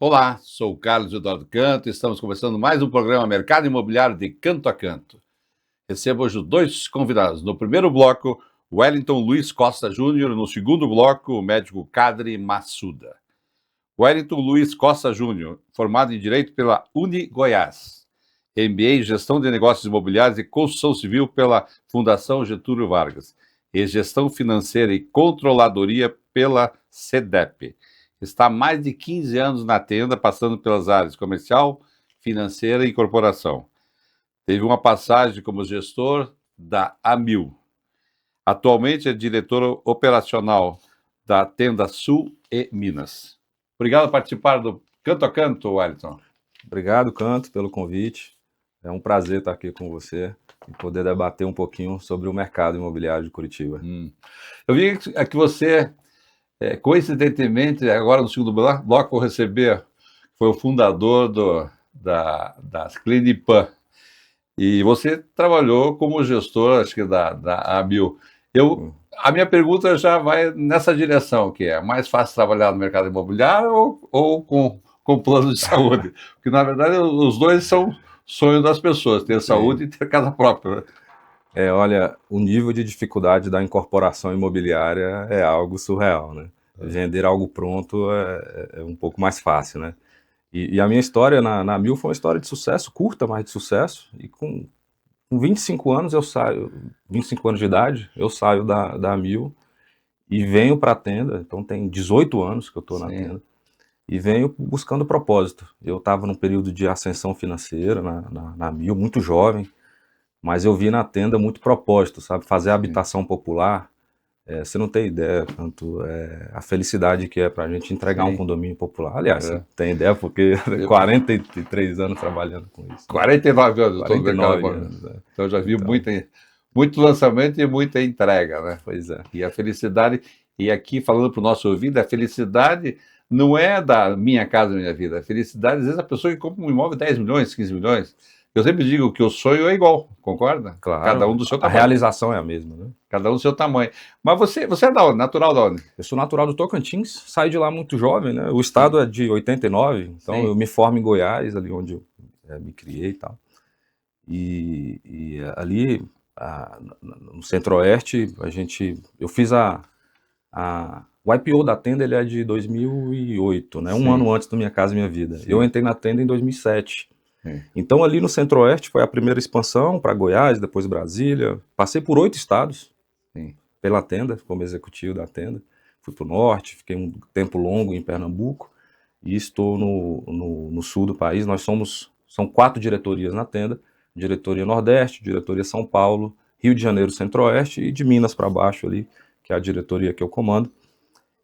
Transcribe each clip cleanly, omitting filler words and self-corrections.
Olá, sou o Carlos Eduardo Canto e estamos começando mais um programa Mercado Imobiliário de Canto a Canto. Recebo hoje dois convidados. No primeiro bloco, Wellington Luiz Costa Júnior. No segundo bloco, o médico Kadri Massuda. Wellington Luiz Costa Júnior, formado em Direito pela Uni Goiás. MBA em Gestão de Negócios Imobiliários e Construção Civil pela Fundação Getúlio Vargas. E Gestão Financeira e Controladoria pela CEDEP. Está há mais de 15 anos na Tenda, passando pelas áreas comercial, financeira e corporação. Teve uma passagem como gestor da Amil. Atualmente é diretor operacional da Tenda Sul e Minas. Obrigado por participar do Canto a Canto, Wellington. Obrigado, Canto, pelo convite. É um prazer estar aqui com você e poder debater um pouquinho sobre o mercado imobiliário de Curitiba. Eu vi que você, coincidentemente, agora no segundo bloco, eu receber, foi o fundador da Clinipan. E você trabalhou como gestor, acho que da Amil. A minha pergunta já vai nessa direção, que é mais fácil trabalhar no mercado imobiliário ou com plano de saúde? Porque, na verdade, os dois são sonhos das pessoas, ter saúde e ter casa própria. Olha, o nível de dificuldade da incorporação imobiliária é algo surreal, né? Vender algo pronto é um pouco mais fácil, né? E a minha história na Amil foi uma história de sucesso, curta, mas de sucesso. E com 25 anos eu saio, 25 anos de idade, eu saio da Amil e venho para a Tenda. Então tem 18 anos que eu estou na Tenda. E venho buscando propósito. Eu estava num período de ascensão financeira na Amil, muito jovem, mas eu vi na Tenda muito propósito, sabe? Fazer a habitação popular. Você não tem ideia quanto a felicidade que é para a gente entregar um condomínio popular. Aliás, você tem ideia porque 43 anos trabalhando com isso. 49 anos, 49 anos. Então eu já vi muito lançamento e muita entrega, né? Pois é. E a felicidade, e aqui falando para o nosso ouvido, a felicidade não é da minha casa, minha vida. A felicidade, às vezes, a pessoa que compra um imóvel de 10 milhões, 15 milhões. Eu sempre digo que o sonho é igual, concorda? Claro. Cada um do seu tamanho. A realização é a mesma, né? Cada um do seu tamanho. Mas você é da onde? Natural da onde? Eu sou natural do Tocantins, saí de lá muito jovem, né? O estado é de 89, então eu me formo em Goiás, ali onde eu me criei e tal. E ali no Centro-Oeste, eu fiz o IPO da Tenda, ele é de 2008, né? Um ano antes da Minha Casa Minha Vida. Eu entrei na Tenda em 2007. Então ali no Centro-Oeste foi a primeira expansão para Goiás, depois Brasília. Passei por 8 estados pela Tenda, como executivo da Tenda. Fui para o Norte, fiquei um tempo longo em Pernambuco e estou no sul do país. São 4 diretorias na Tenda: diretoria Nordeste, diretoria São Paulo, Rio de Janeiro, Centro-Oeste e de Minas para baixo ali, que é a diretoria que eu comando.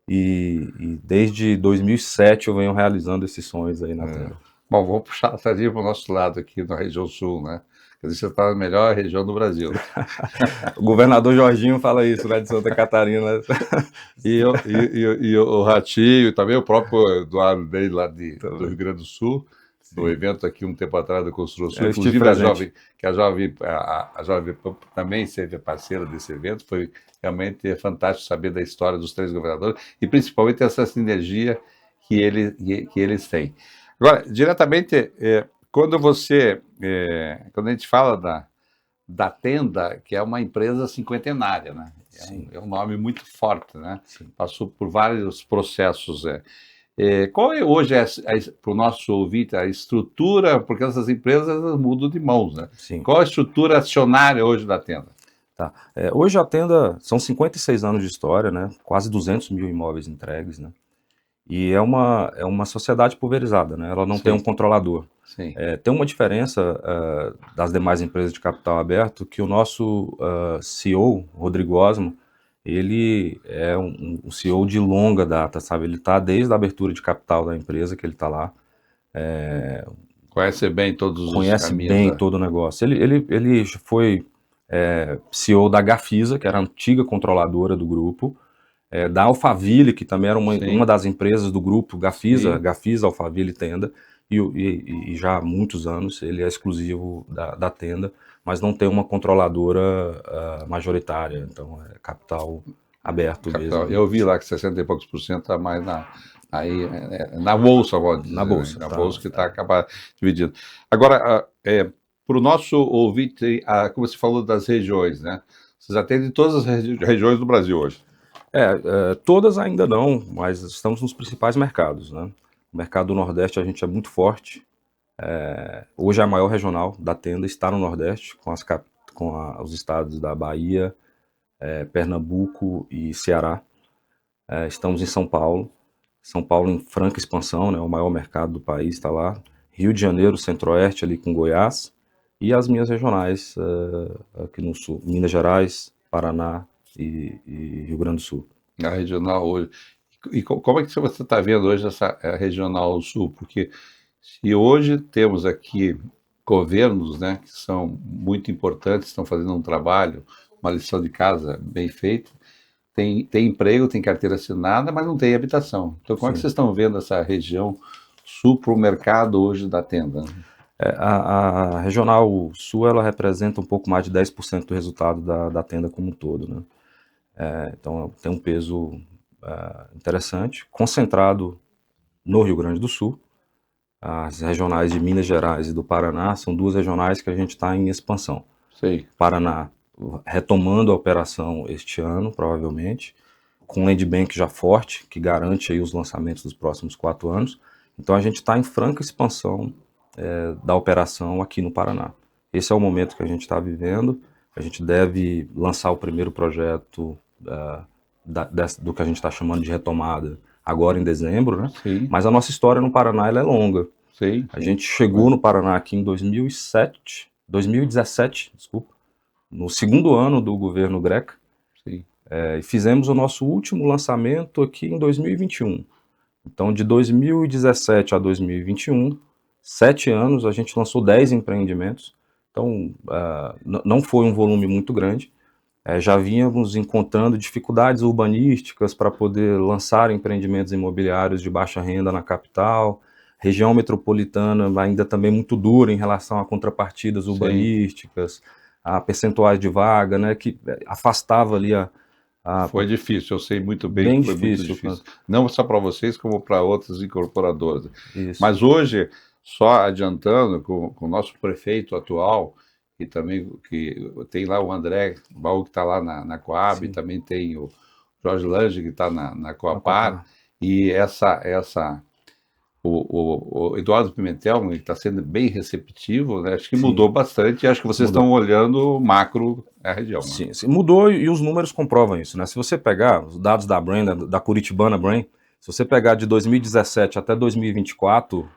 E desde 2007 eu venho realizando esses sonhos aí na Tenda. Bom, vou puxar a sardinha para o nosso lado aqui na região sul, né? Quer dizer, você está na melhor região do Brasil. O governador Jorginho fala isso, né, de Santa Catarina. E o Ratinho, e também o próprio Eduardo dele lá do Rio Grande do Sul, no evento aqui um tempo atrás da Construção, inclusive a Jovem também esteve parceira desse evento. Foi realmente fantástico saber da história dos 3 governadores e principalmente essa sinergia que eles têm. Agora, diretamente, quando a gente fala da Tenda, que é uma empresa cinquentenária, né? É um nome muito forte, né? Passou por vários processos. Qual é hoje, para o nosso ouvinte, a estrutura, porque essas empresas mudam de mãos, né? Qual a estrutura acionária hoje da Tenda? Hoje a Tenda são 56 anos de história, né? Quase 200 mil imóveis entregues, né? E é uma sociedade pulverizada, né? Ela não tem um controlador. Tem uma diferença das demais empresas de capital aberto, que o nosso CEO, Rodrigo Osmo, ele é um CEO de longa data, sabe? Ele está desde a abertura de capital da empresa, que ele está lá. Conhece bem todos os caminhos. Conhece bem todo o negócio. Ele foi CEO da Gafisa, que era a antiga controladora do grupo, da Alphaville, que também era uma das empresas do grupo Gafisa, Alphaville Tenda, e já há muitos anos ele é exclusivo da Tenda, mas não tem uma controladora majoritária, então é capital aberto mesmo. Eu vi lá que 60 e poucos % está mais na bolsa, pode dizer, Na bolsa, né? Na tá, bolsa que está acabando dividindo. Agora, para o nosso ouvinte, como você falou das regiões, né? Vocês atendem todas as regiões do Brasil hoje? Todas ainda não, mas estamos nos principais mercados, né? O mercado do Nordeste a gente é muito forte. Hoje a maior regional da Tenda está no Nordeste, com os estados da Bahia, Pernambuco e Ceará. Estamos em São Paulo em franca expansão, né? O maior mercado do país está lá. Rio de Janeiro, Centro-Oeste, ali com Goiás. E as minhas regionais aqui no Sul, Minas Gerais, Paraná e Rio Grande do Sul. A regional hoje. E como é que você está vendo hoje essa regional Sul? Porque se hoje temos aqui governos, né, que são muito importantes, estão fazendo um trabalho, uma lição de casa bem feita, tem emprego, tem carteira assinada, mas não tem habitação. Então, como é que vocês estão vendo essa região Sul para o mercado hoje da Tenda? A Regional Sul, ela representa um pouco mais de 10% do resultado da Tenda como um todo, né? Então, tem um peso interessante, concentrado no Rio Grande do Sul. As regionais de Minas Gerais e do Paraná são duas regionais que a gente está em expansão. Sei. Paraná retomando a operação este ano, provavelmente, com land bank já forte, que garante aí os lançamentos dos próximos 4 anos. Então a gente está em franca expansão da operação aqui no Paraná. Esse é o momento que a gente está vivendo. A gente deve lançar o primeiro projeto do que a gente está chamando de retomada agora em dezembro, né? Sim. Mas a nossa história no Paraná ela é longa. Sim. A gente chegou no Paraná aqui em 2017, desculpa, no segundo ano do governo Greca. Sim. E fizemos o nosso último lançamento aqui em 2021. Então, de 2017 a 2021, 7 anos, a gente lançou 10 empreendimentos. Então, não foi um volume muito grande. Já vínhamos encontrando dificuldades urbanísticas para poder lançar empreendimentos imobiliários de baixa renda na capital. Região metropolitana ainda também muito dura em relação a contrapartidas urbanísticas, a percentuais de vaga, né, que afastava ali Foi difícil, eu sei muito bem bem que foi difícil, muito difícil. Não só para vocês, como para outras incorporadoras. Isso. Mas hoje, só adiantando, com o nosso prefeito atual, e também que tem lá o André Baú, que está lá na Coab, também tem o Jorge Lange, que está na Coapar, e o Eduardo Pimentel, que está sendo bem receptivo, né? Acho que mudou bastante, e acho que vocês estão olhando macro a região. Sim, né? Mudou e os números comprovam isso, né? Se você pegar os dados da Brain, da Curitibana Brain, se você pegar de 2017 até 2024,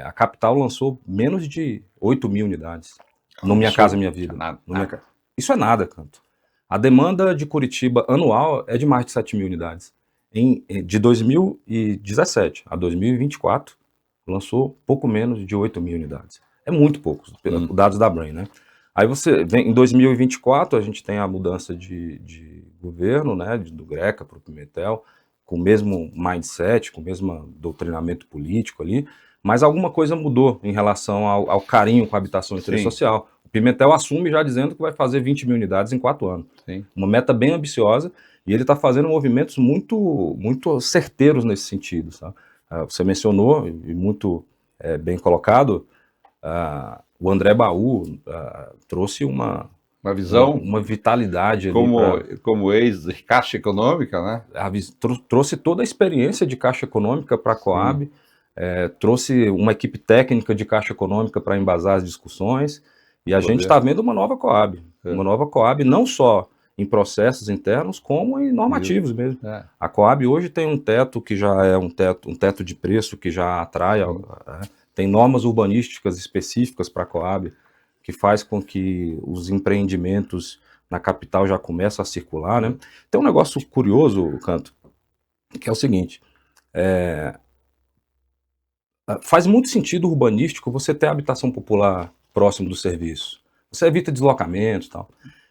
a capital lançou menos de 8 mil unidades. No Minha Casa Minha Vida. Isso é nada, Canto. A demanda de Curitiba anual é de mais de 7 mil unidades. De 2017 a 2024, lançou pouco menos de 8 mil unidades. É muito pouco, os dados da Brain, né? Aí você vem em 2024, a gente tem a mudança de governo, né, do Greca para o Pimentel, com o mesmo mindset, com o mesmo doutrinamento político ali, mas alguma coisa mudou em relação ao carinho com a habitação e interesse social. O Pimentel assume já dizendo que vai fazer 20 mil unidades em 4 anos. Sim. Uma meta bem ambiciosa, e ele está fazendo movimentos muito, muito certeiros nesse sentido. Sabe? Você mencionou, e muito bem colocado, o André Baú trouxe uma visão, uma vitalidade como ex de Caixa Econômica, né? Trouxe toda a experiência de Caixa Econômica para a Coab, trouxe uma equipe técnica de Caixa Econômica para embasar as discussões, e a gente está vendo uma nova Coab, não só em processos internos, como em normativos mesmo. A Coab hoje tem um teto que já é um teto de preço que já atrai, tem normas urbanísticas específicas para a Coab, que faz com que os empreendimentos na capital já comecem a circular, né? Tem um negócio curioso, Canto, que é o seguinte, faz muito sentido urbanístico você ter habitação popular próximo do serviço. Você evita deslocamentos e tal.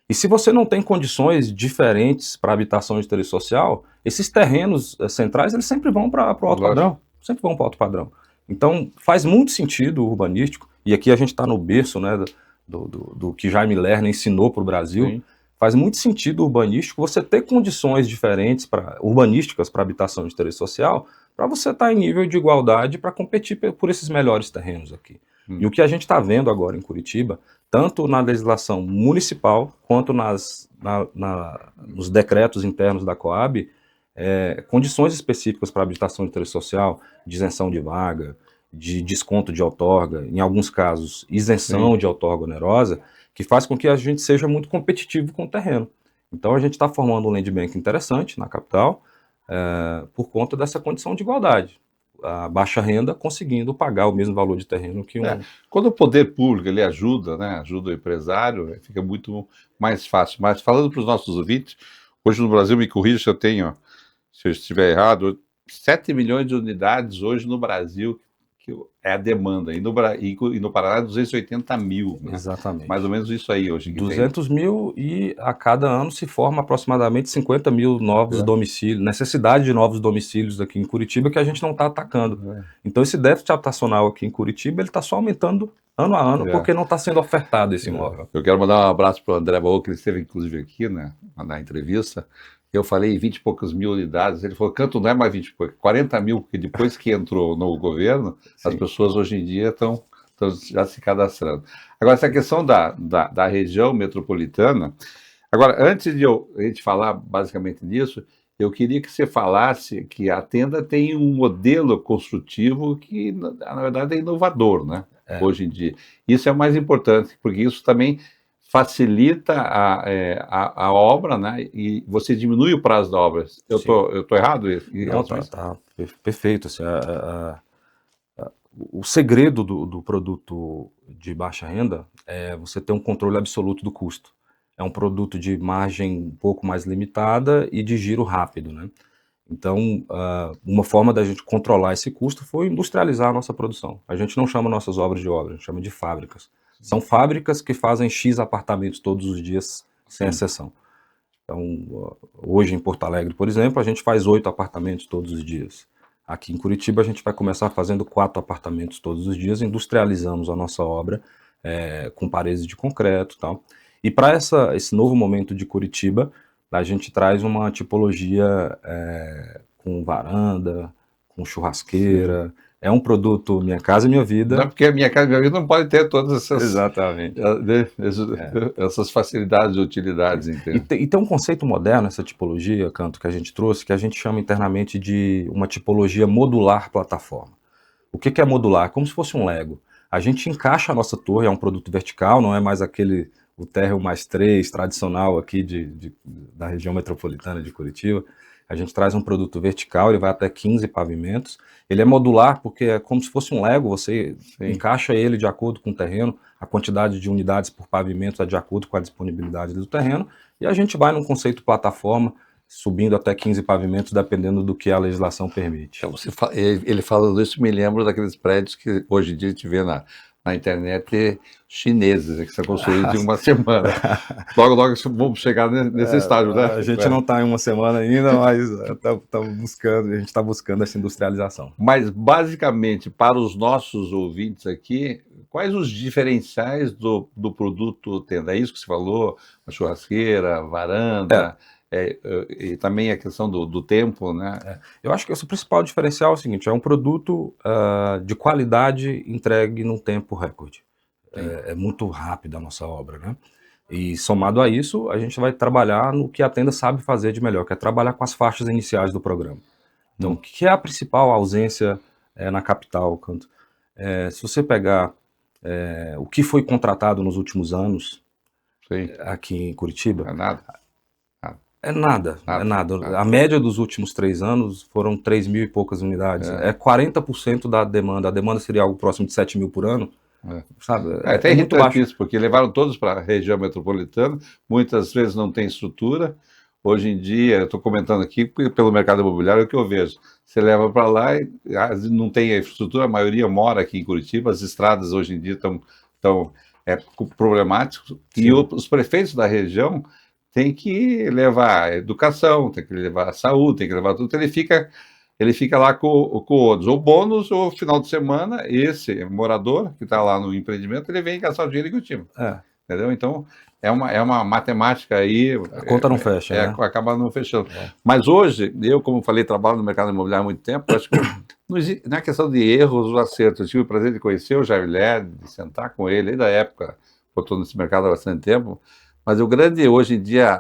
E se você não tem condições diferentes para habitação de interesse social, esses terrenos centrais, eles sempre vão para o alto padrão. Sempre vão para o alto padrão. Então, faz muito sentido o urbanístico, e aqui a gente está no berço, né, do que Jaime Lerner ensinou para o Brasil. faz muito sentido urbanístico você ter condições diferentes urbanísticas para habitação de interesse social, para você estar em nível de igualdade para competir por esses melhores terrenos aqui. E o que a gente está vendo agora em Curitiba, tanto na legislação municipal quanto nos decretos internos da Coab, condições específicas para habitação de interesse social, de isenção de vaga, de desconto de outorga, em alguns casos isenção de outorga onerosa, que faz com que a gente seja muito competitivo com o terreno. Então a gente está formando um land bank interessante na capital, por conta dessa condição de igualdade. A baixa renda conseguindo pagar o mesmo valor de terreno que Quando o poder público ele ajuda, né, ajuda o empresário, fica muito mais fácil. Mas falando para os nossos ouvintes, hoje no Brasil, me corrija se eu tenho, se eu estiver errado, 7 milhões de unidades hoje no Brasil, que é a demanda, e no Paraná 280 mil. Né? Exatamente. Mais ou menos isso aí hoje. 200 mil e a cada ano se forma aproximadamente 50 mil novos domicílios, necessidade de novos domicílios aqui em Curitiba que a gente não está atacando. Então esse déficit habitacional aqui em Curitiba ele está só aumentando ano a ano porque não está sendo ofertado esse imóvel. Eu quero mandar um abraço para o André Baú, que ele esteve inclusive aqui, né, na entrevista. Eu falei 20 e poucas mil unidades, ele falou, Canto não é mais 20 e poucas, 40 mil, porque depois que entrou no governo, as pessoas hoje em dia estão já se cadastrando. Agora, essa questão da região metropolitana, agora, antes de a gente falar basicamente nisso, eu queria que você falasse que a Tenda tem um modelo construtivo que, na verdade, é inovador, né, hoje em dia. Isso é o mais importante, porque isso também facilita a obra, né? E você diminui o prazo da obra. Eu tô errado? Não, tá perfeito. Assim, o segredo do produto de baixa renda é você ter um controle absoluto do custo. É um produto de margem um pouco mais limitada e de giro rápido, né? Então, uma forma da gente controlar esse custo foi industrializar a nossa produção. A gente não chama nossas obras de obra, a gente chama de fábricas. São fábricas que fazem X apartamentos todos os dias, sem exceção. Então, hoje em Porto Alegre, por exemplo, a gente faz 8 apartamentos todos os dias. Aqui em Curitiba, a gente vai começar fazendo 4 apartamentos todos os dias, industrializamos a nossa obra com paredes de concreto e tal. E para esse novo momento de Curitiba, a gente traz uma tipologia com varanda, com churrasqueira. É um produto Minha Casa Minha Vida. Não, porque a Minha Casa Minha Vida não pode ter todas essas, exatamente, essas facilidades e utilidades. E tem um conceito moderno, essa tipologia, Canto, que a gente trouxe, que a gente chama internamente de uma tipologia modular plataforma. O que é modular? Como se fosse um Lego. A gente encaixa a nossa torre, é um produto vertical, não é mais o térreo mais 3 tradicional aqui da região metropolitana de Curitiba. A gente traz um produto vertical, ele vai até 15 pavimentos. Ele é modular porque é como se fosse um Lego, você encaixa ele de acordo com o terreno, a quantidade de unidades por pavimento é de acordo com a disponibilidade do terreno, e a gente vai num conceito plataforma, subindo até 15 pavimentos, dependendo do que a legislação permite. Então, ele falando isso, me lembro daqueles prédios que hoje em dia a gente vê na internet chineses, que são construídos em uma semana. Logo vamos chegar nesse estágio, né? A gente não está em uma semana ainda, mas a gente está buscando essa industrialização. Mas, basicamente, para os nossos ouvintes aqui, quais os diferenciais do produto Tenda? É isso que você falou? A churrasqueira, a varanda... e também a questão do tempo, né? Eu acho que o principal diferencial é o seguinte, é um produto de qualidade entregue num tempo recorde. É muito rápida a nossa obra, né? E somado a isso, a gente vai trabalhar no que a Tenda sabe fazer de melhor, que é trabalhar com as faixas iniciais do programa. Então, o que é a principal ausência na capital, Canto? Se você pegar o que foi contratado nos últimos anos aqui em Curitiba... É nada. É nada. A média dos últimos 3 anos foram 3 mil e poucas unidades. É 40% da demanda. A demanda seria algo próximo de 7 mil por ano. Sabe? Até irritante isso, porque levaram todos para a região metropolitana, muitas vezes não tem estrutura. Hoje em dia, eu estou comentando aqui pelo mercado imobiliário, é o que eu vejo. Você leva para lá e não tem a estrutura, a maioria mora aqui em Curitiba, as estradas hoje em dia estão problemáticas, e os prefeitos da região tem que levar a educação, tem que levar a saúde, tem que levar tudo. Ele fica lá com outros. O bônus, o final de semana, esse morador que está lá no empreendimento, ele vem gastar o dinheiro em Curitiba. Entendeu? Então, é uma matemática aí. A conta não fecha, né? Acaba não fechando. Mas hoje, eu, como falei, trabalho no mercado imobiliário há muito tempo, acho que não é questão de erros ou acertos. Eu tive o prazer de conhecer o Jair Led, de sentar com ele, aí da época, eu estou nesse mercado há bastante tempo, mas o grande hoje em dia,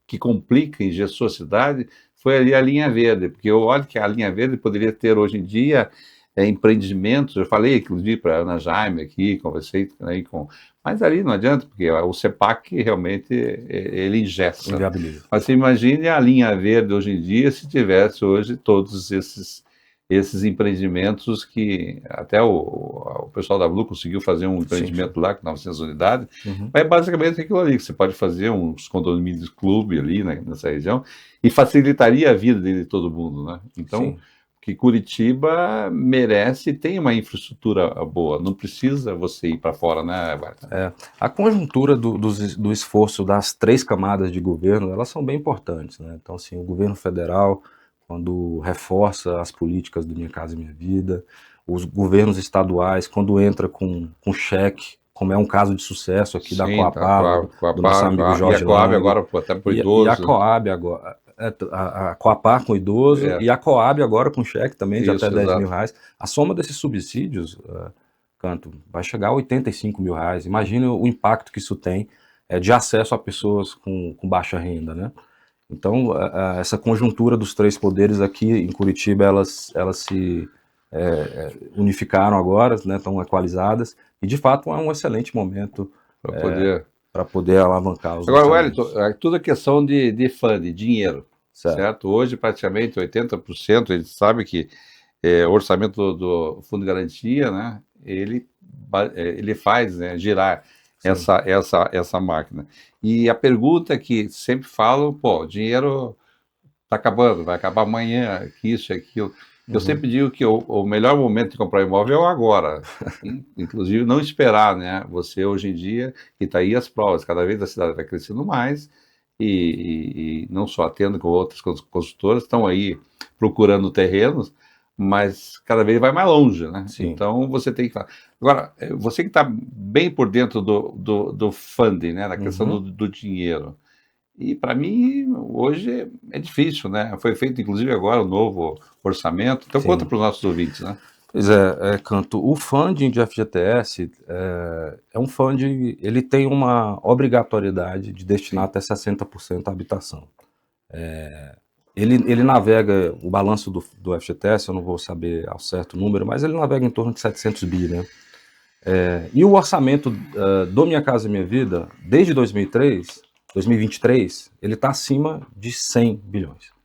que complica e engessou a cidade, foi ali a linha verde, porque eu olho que a linha verde poderia ter hoje em dia empreendimentos, eu falei inclusive para a Ana Jaime aqui, conversei aí com... Mas ali não adianta, porque o CEPAC realmente ele engessa. Inviabiliza. Mas você imagine a linha verde hoje em dia se tivesse hoje todos esses empreendimentos que até o pessoal da Blue conseguiu fazer um empreendimento lá com 900 unidades, mas é basicamente aquilo ali, que você pode fazer uns condomínios clube ali nessa região e facilitaria a vida de todo mundo, né? Então, que Curitiba merece e tem uma infraestrutura boa, não precisa você ir para fora, né, Barta? A conjuntura do esforço das 3 camadas de governo, elas são bem importantes, né? Então, assim, o governo federal, quando reforça as políticas do Minha Casa Minha Vida, os governos estaduais, quando entra com cheque, como é um caso de sucesso aqui da Coapar, do nosso amigo Jorge e a Coab Lang, agora até para o idoso. E a Coab agora, a Coapar com o idoso, e a Coab agora com cheque também de até 10 mil reais. A soma desses subsídios, Canto, vai chegar a 85 mil reais. Imagina o impacto que isso tem de acesso a pessoas com baixa renda, né? Então, essa conjuntura dos 3 poderes aqui em Curitiba, elas se unificaram agora, né, estão equalizadas, e de fato é um excelente momento para poder alavancar os Agora, Wellington, tudo é questão de funding, dinheiro, certo? Hoje, praticamente 80%, a gente sabe que o orçamento do Fundo de Garantia, né, ele faz, né, girar essa máquina. E a pergunta que sempre falam, pô, dinheiro está acabando, vai acabar amanhã, que isso e aquilo. Eu sempre digo que o melhor momento de comprar imóvel é o agora. Inclusive, não esperar, né? Você, hoje em dia, e está aí as provas, cada vez a cidade vai crescendo mais, e não só atendo com outras consultoras, estão aí procurando terrenos, mas cada vez vai mais longe, né? Sim. Então, você tem que falar. Agora, você que está bem por dentro do funding, né? Da questão do dinheiro. E para mim, hoje é difícil, né? Foi feito, inclusive, agora o novo orçamento. Então, conta para os nossos ouvintes, né? Pois é, Canto, o funding de FGTS é um funding, ele tem uma obrigatoriedade de destinar até 60% à habitação. Ele navega, o balanço do FGTS, eu não vou saber ao certo o número, mas ele navega em torno de 700 bi, né? E o orçamento do Minha Casa Minha Vida, desde 2023, ele está acima de 100 bilhões.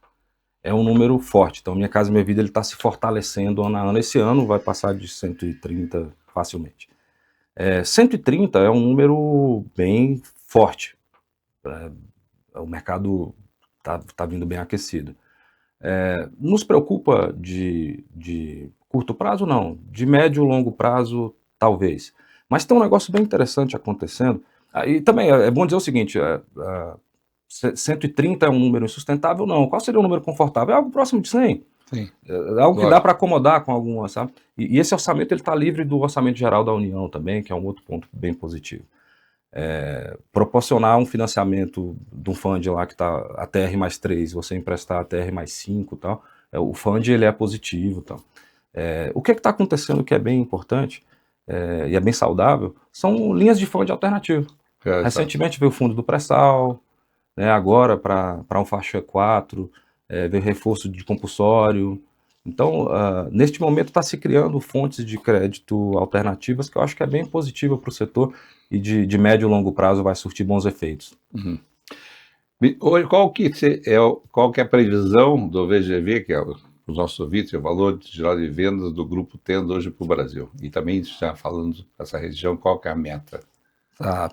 É um número forte. Então, Minha Casa Minha Vida está se fortalecendo ano a ano. Esse ano vai passar de 130 facilmente. 130 é um número bem forte. O mercado está vindo bem aquecido. Nos preocupa de curto prazo? Não. De médio e longo prazo, talvez. Mas tem um negócio bem interessante acontecendo. E também é bom dizer o seguinte, 130 é um número insustentável? Não. Qual seria um número confortável? É algo próximo de 100. Sim. É algo que dá para acomodar com alguma, sabe? E esse orçamento está livre do orçamento geral da União também, que é um outro ponto bem positivo. Proporcionar um financiamento de um fund lá que está a TR+3, você emprestar a TR+5 e tal, o fund ele é positivo e tal. O que está acontecendo que é bem importante e é bem saudável são linhas de fund alternativo. Recentemente veio o fundo do pré-sal, né, agora para um faixa 4, veio reforço de compulsório. Então, neste momento está se criando fontes de crédito alternativas que eu acho que é bem positiva para o setor e de médio e longo prazo vai surtir bons efeitos. Hoje, qual que é a previsão do VGV, que é os nossos ouvintes, o valor geral de vendas do Grupo Tenda hoje para o Brasil? E também, já falando dessa região, qual que é a meta?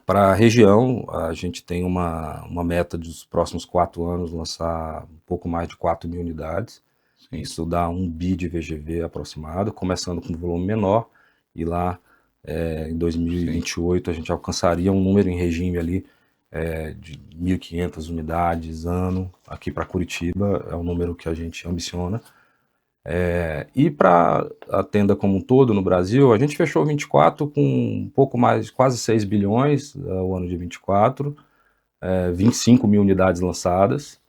Para a região, a gente tem uma meta dos próximos 4 anos lançar um pouco mais de 4 mil unidades. Sim. Isso dá 1 bi de VGV aproximado, começando com um volume menor, e lá em 2028 Sim. a gente alcançaria um número em regime ali de 1.500 unidades ano. Aqui para Curitiba é um número que a gente ambiciona. E para a tenda como um todo no Brasil, a gente fechou 24 com um pouco mais, quase 6 bilhões, o ano de 24, 25 mil unidades lançadas.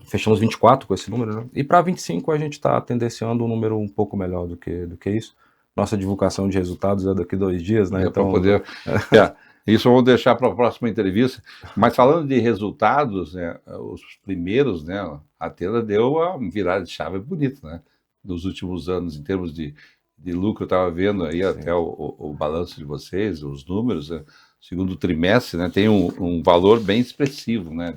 Fechamos 24 com esse número, né? E para 25 a gente está tendenciando um número um pouco melhor do que isso. Nossa divulgação de resultados é daqui 2 dias, né? Então, poder... isso eu vou deixar para a próxima entrevista. Mas falando de resultados, né, os primeiros, né, a tenda deu uma virada de chave bonita, né? Nos últimos anos, em termos de lucro, eu estava vendo aí até o balanço de vocês, os números, né? Segundo trimestre, né, tem um valor bem expressivo, né?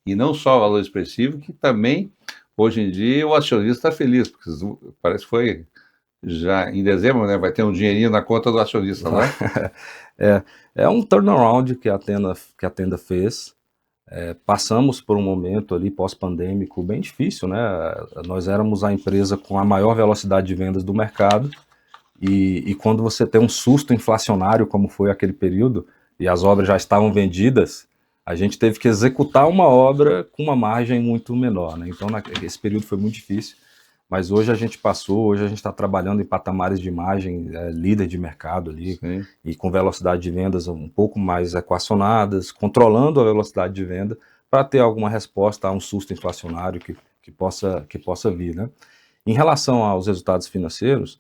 E não só valor expressivo, que também, hoje em dia, o acionista está feliz, porque parece que foi já em dezembro, né? Vai ter um dinheirinho na conta do acionista, não é? É um turnaround que a tenda fez. Passamos por um momento ali pós-pandêmico bem difícil, né? Nós éramos a empresa com a maior velocidade de vendas do mercado. E quando você tem um susto inflacionário, como foi aquele período, e as obras já estavam vendidas, a gente teve que executar uma obra com uma margem muito menor, né? Então, esse período foi muito difícil, mas hoje a gente está trabalhando em patamares de margem líder de mercado ali, Sim. E com velocidade de vendas um pouco mais equacionadas, controlando a velocidade de venda para ter alguma resposta a um susto inflacionário que possa vir, né? Em relação aos resultados financeiros,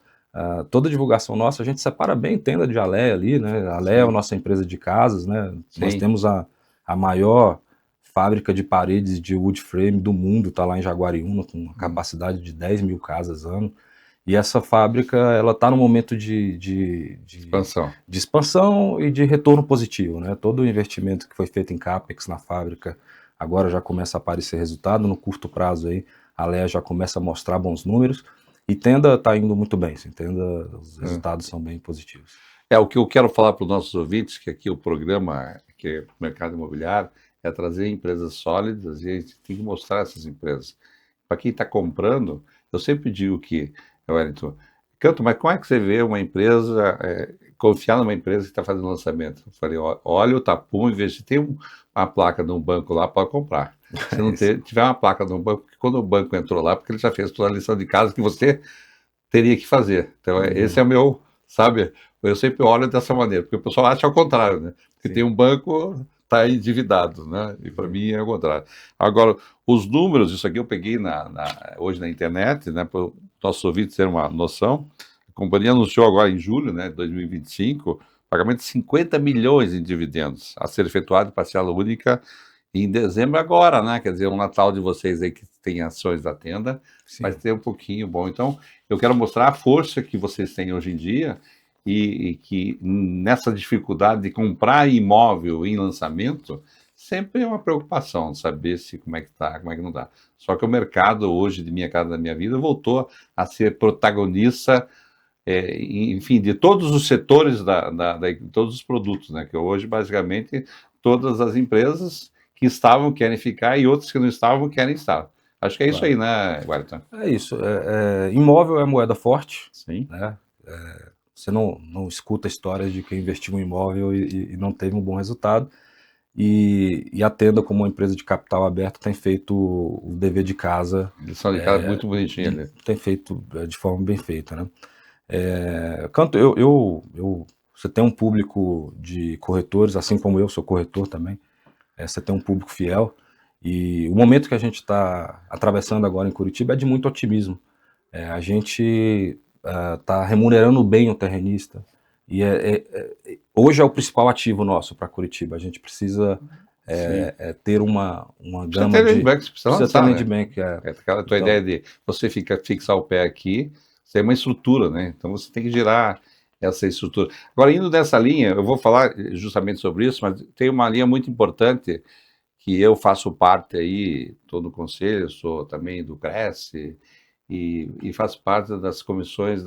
toda divulgação nossa, a gente separa bem tenda de Alea ali, né? A Alea é a nossa empresa de casas, né? Sim. Nós temos a maior fábrica de paredes de wood frame do mundo, está lá em Jaguariúna, com uma capacidade de 10 mil casas ano. E essa fábrica, ela está no momento de expansão e de retorno positivo, né? Todo o investimento que foi feito em CAPEX na fábrica, agora já começa a aparecer resultado, no curto prazo aí, a Alea já começa a mostrar bons números. E tenda está indo muito bem, sim. Tenda, os resultados são bem positivos. O que eu quero falar para os nossos ouvintes, que aqui o programa, que é o mercado imobiliário, é trazer empresas sólidas e a gente tem que mostrar essas empresas. Para quem está comprando, eu sempre digo que, Wellington, Canto, mas como é que você vê uma empresa, confiar numa empresa que está fazendo lançamento? Eu falei, olha o tapume, em vez de ter uma placa de um banco lá, pode comprar. Se não tiver uma placa de um banco, porque quando o banco entrou lá, porque ele já fez toda a lição de casa que você teria que fazer. Então, esse é o meu, sabe? Eu sempre olho dessa maneira, porque o pessoal acha ao contrário, né? Porque tem um banco, está endividado, né? E para mim é o contrário. Agora, os números, isso aqui eu peguei hoje na internet, né? Para os nossos ouvintes terem uma noção. A companhia anunciou agora em julho, né, de 2025, pagamento de 50 milhões em dividendos, a ser efetuado em parcela única em dezembro agora, né? Quer dizer, o Natal de vocês aí que tem ações da tenda, vai ter um pouquinho bom. Então, eu quero mostrar a força que vocês têm hoje em dia e que nessa dificuldade de comprar imóvel em lançamento, sempre é uma preocupação saber como é que tá, como é que não tá. Só que o mercado hoje, de Minha Casa da Minha Vida, voltou a ser protagonista, enfim, de todos os setores, de todos os produtos, né? Que hoje, basicamente, todas as empresas que estavam querem ficar e outras que não estavam querem estar. Acho que é isso aí, né, Wellington? É isso. Imóvel é moeda forte. Sim. Né? Você não escuta histórias de quem investiu em imóvel e não teve um bom resultado. E a Tenda, como uma empresa de capital aberto, tem feito o dever de casa. Lição de casa muito bonitinha ali. Tem feito de forma bem feita, né? Canto, você tem um público de corretores, assim como eu sou corretor também. Você tem um público fiel. E o momento que a gente está atravessando agora em Curitiba é de muito otimismo. A gente está remunerando bem o terrenista. E hoje é o principal ativo nosso para Curitiba. A gente precisa ter uma gama de... Precisa ter land bank. Aquela tua ideia de você fixar o pé aqui, você tem uma estrutura, né? Então você tem que girar essa estrutura. Agora, indo nessa linha, eu vou falar justamente sobre isso, mas tem uma linha muito importante que eu faço parte aí, estou no conselho, sou também do Cresce, e faço parte das comissões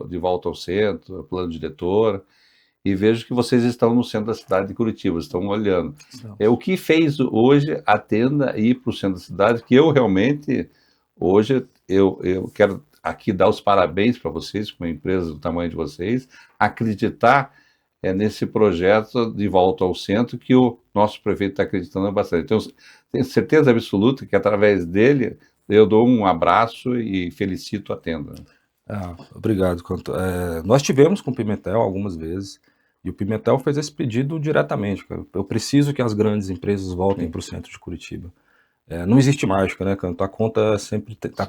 de volta ao centro, plano diretor, e vejo que vocês estão no centro da cidade de Curitiba, estão olhando. O que fez hoje a tenda ir para o centro da cidade, que eu realmente, hoje, eu quero aqui dar os parabéns para vocês, com uma empresa do tamanho de vocês, acreditar nesse projeto de volta ao centro, que o nosso prefeito está acreditando bastante. Então, tenho certeza absoluta que através dele, eu dou um abraço e felicito a Tenda. Obrigado. Nós tivemos com o Pimentel algumas vezes, e o Pimentel fez esse pedido diretamente. Eu preciso que as grandes empresas voltem para o centro de Curitiba. Não existe mágica, né, Canto? A conta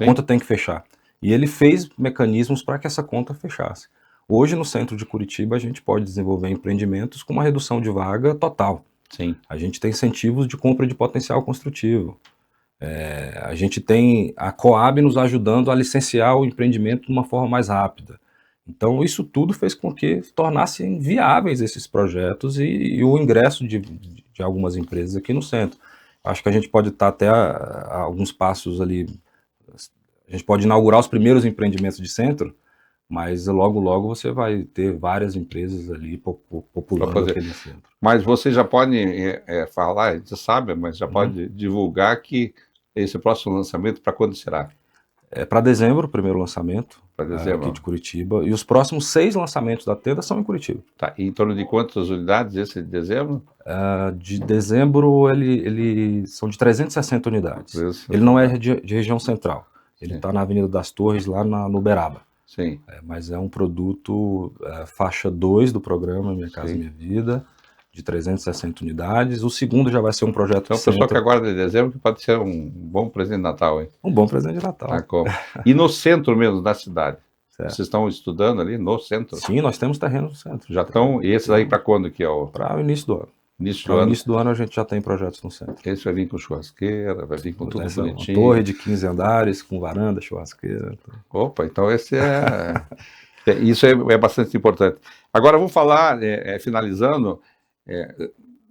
conta tem que fechar. E ele fez mecanismos para que essa conta fechasse. Hoje, no centro de Curitiba, a gente pode desenvolver empreendimentos com uma redução de vaga total. Sim. A gente tem incentivos de compra de potencial construtivo. A gente tem a Coab nos ajudando a licenciar o empreendimento de uma forma mais rápida. Então, isso tudo fez com que tornassem viáveis esses projetos e o ingresso de algumas empresas aqui no centro. Acho que a gente pode estar até a alguns passos ali. A gente pode inaugurar os primeiros empreendimentos de centro, mas logo, logo você vai ter várias empresas ali populando aquele centro. Mas você já pode falar, a gente sabe, mas já pode divulgar que esse próximo lançamento, para quando será? Para dezembro, o primeiro lançamento, aqui de Curitiba, e os próximos 6 lançamentos da Tenda são em Curitiba. Tá, e em torno de quantas unidades esse de dezembro? De dezembro, ele são de 360 unidades. Isso. Ele não é de região central, ele está na Avenida das Torres, lá no Uberaba. Sim. Mas é um produto faixa 2 do programa Minha Casa Minha Vida, de 360 unidades. O segundo já vai ser um projeto... Então, o pessoal que aguarda de dezembro, que pode ser um bom presente de Natal, hein? Um bom presente de Natal. E no centro mesmo da cidade? Certo. Vocês estão estudando ali no centro? Sim, nós temos terreno no centro. Já estão... E esse daí para quando que é o... Para o início do ano. No início do ano a gente já tem projetos no centro. Esse vai vir com churrasqueira, vai vir com tudo bonitinho. Uma torre de 15 andares, com varanda, churrasqueira. Opa, então esse isso é bastante importante. Agora vamos falar, finalizando,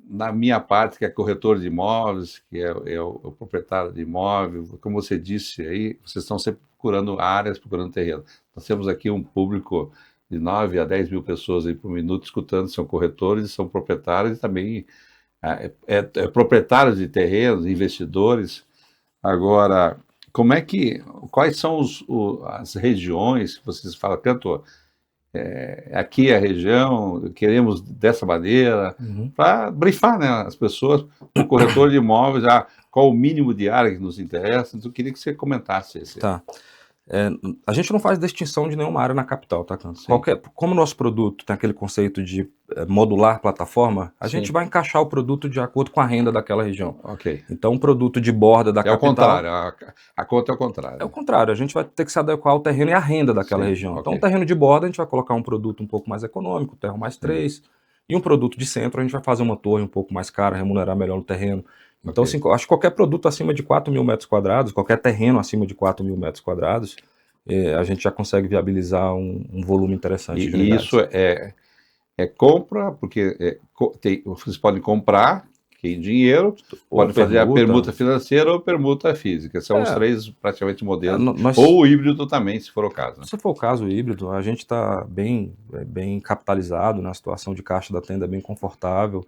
na minha parte, que é corretor de imóveis, que é o proprietário de imóvel. Como você disse aí, vocês estão sempre procurando áreas, procurando terreno. Nós temos aqui um público de 9 a 10 mil pessoas aí por minuto escutando, são corretores, são proprietários e também proprietários de terrenos, investidores. Agora, quais são as regiões que vocês falam, Canto, aqui é a região, queremos dessa maneira, para brifar, né, as pessoas, o corretor de imóveis, qual o mínimo de área que nos interessa. Então, eu queria que você comentasse esse. Tá. A gente não faz distinção de nenhuma área na capital, tá, Canto? Como o nosso produto tem aquele conceito de modular plataforma, a gente vai encaixar o produto de acordo com a renda daquela região. Ok. Então, um produto de borda da capital... É o contrário, a conta é o contrário. É o contrário, a gente vai ter que se adequar ao terreno e à renda daquela região. Okay. Então, um terreno de borda, a gente vai colocar um produto um pouco mais econômico, terra mais 3, e um produto de centro, a gente vai fazer uma torre um pouco mais cara, remunerar melhor no terreno. Então, assim, acho que qualquer produto acima de 4 mil metros quadrados, qualquer terreno acima de 4 mil metros quadrados, a gente já consegue viabilizar um volume interessante de unidades. E isso é compra, porque vocês podem comprar em dinheiro, podem fazer a permuta financeira ou permuta física. São os 3 praticamente modelos. Ou o híbrido também, se for o caso. Né? Se for o caso, o híbrido, a gente está bem capitalizado, na situação de caixa da Tenda bem confortável.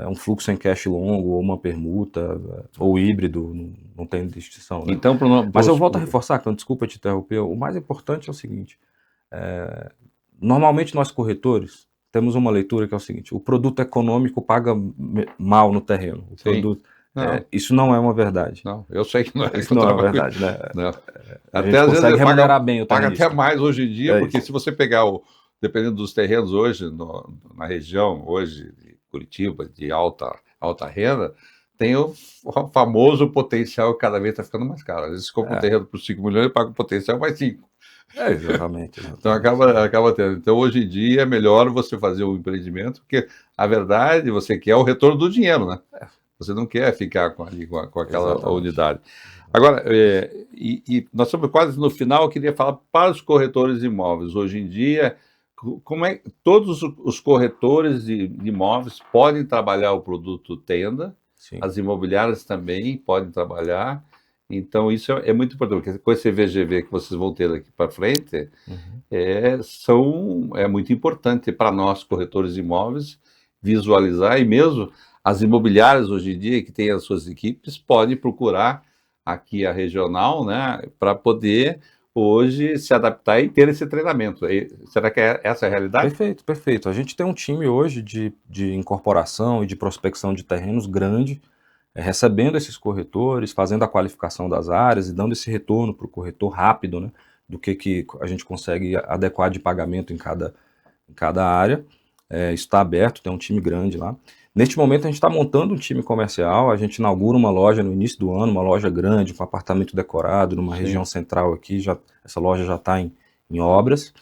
Um fluxo em cash longo, ou uma permuta, ou híbrido, não tem distinção. Né? Então, mas eu volto a reforçar, desculpa te interromper, o mais importante é o seguinte, normalmente nós corretores temos uma leitura que é o seguinte, o produto econômico paga mal no terreno. O produto, isso não é uma verdade. Não, eu sei que não é. Isso não é uma verdade, né? Não. Até às vezes remunerar bem o paga até mais hoje em dia, porque se você pegar, dependendo dos terrenos hoje, na região, hoje, Curitiba, de alta renda, tem o famoso potencial que cada vez está ficando mais caro. Às vezes, se compra um terreno por 5 milhões, paga o potencial mais 5. Exatamente. Então, acaba tendo. Então, hoje em dia, é melhor você fazer um empreendimento, porque, a verdade, você quer o retorno do dinheiro, né? Você não quer ficar com aquela unidade. Agora, nós estamos quase no final, eu queria falar para os corretores de imóveis. Hoje em dia, como é que todos os corretores de imóveis podem trabalhar o produto Tenda, as imobiliárias também podem trabalhar, então isso é muito importante, porque com esse VGV que vocês vão ter daqui para frente, é muito importante para nós, corretores de imóveis, visualizar, e mesmo as imobiliárias hoje em dia, que têm as suas equipes, podem procurar aqui a regional, né, para poder hoje se adaptar e ter esse treinamento. Será que essa é a realidade? Perfeito, perfeito. A gente tem um time hoje de incorporação e de prospecção de terrenos grande. recebendo esses corretores, fazendo a qualificação das áreas e dando esse retorno para o corretor rápido, né, do que a gente consegue adequar de pagamento em cada área. Isso está aberto, tem um time grande lá. Neste momento a gente está montando um time comercial, a gente inaugura uma loja no início do ano, uma loja grande, com apartamento decorado, numa região central aqui, essa loja já está em obras.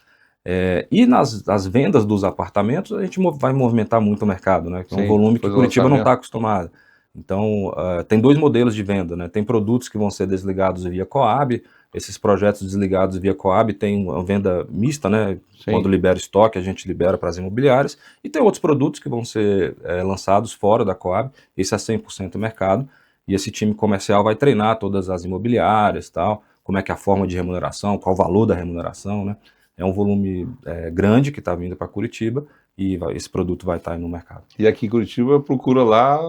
E nas vendas dos apartamentos a gente vai movimentar muito o mercado, né? Que é um volume que Curitiba não está acostumado. Então, tem 2 modelos de venda, né? Tem produtos que vão ser desligados via Coab, esses projetos desligados via Coab tem uma venda mista, né? Sim. Quando libera estoque, a gente libera para as imobiliárias, e tem outros produtos que vão ser lançados fora da Coab, esse é 100% mercado, e esse time comercial vai treinar todas as imobiliárias, tal, como é que é a forma de remuneração, qual o valor da remuneração, né? É um volume grande que está vindo para Curitiba, e esse produto vai estar aí no mercado. E aqui em Curitiba procura lá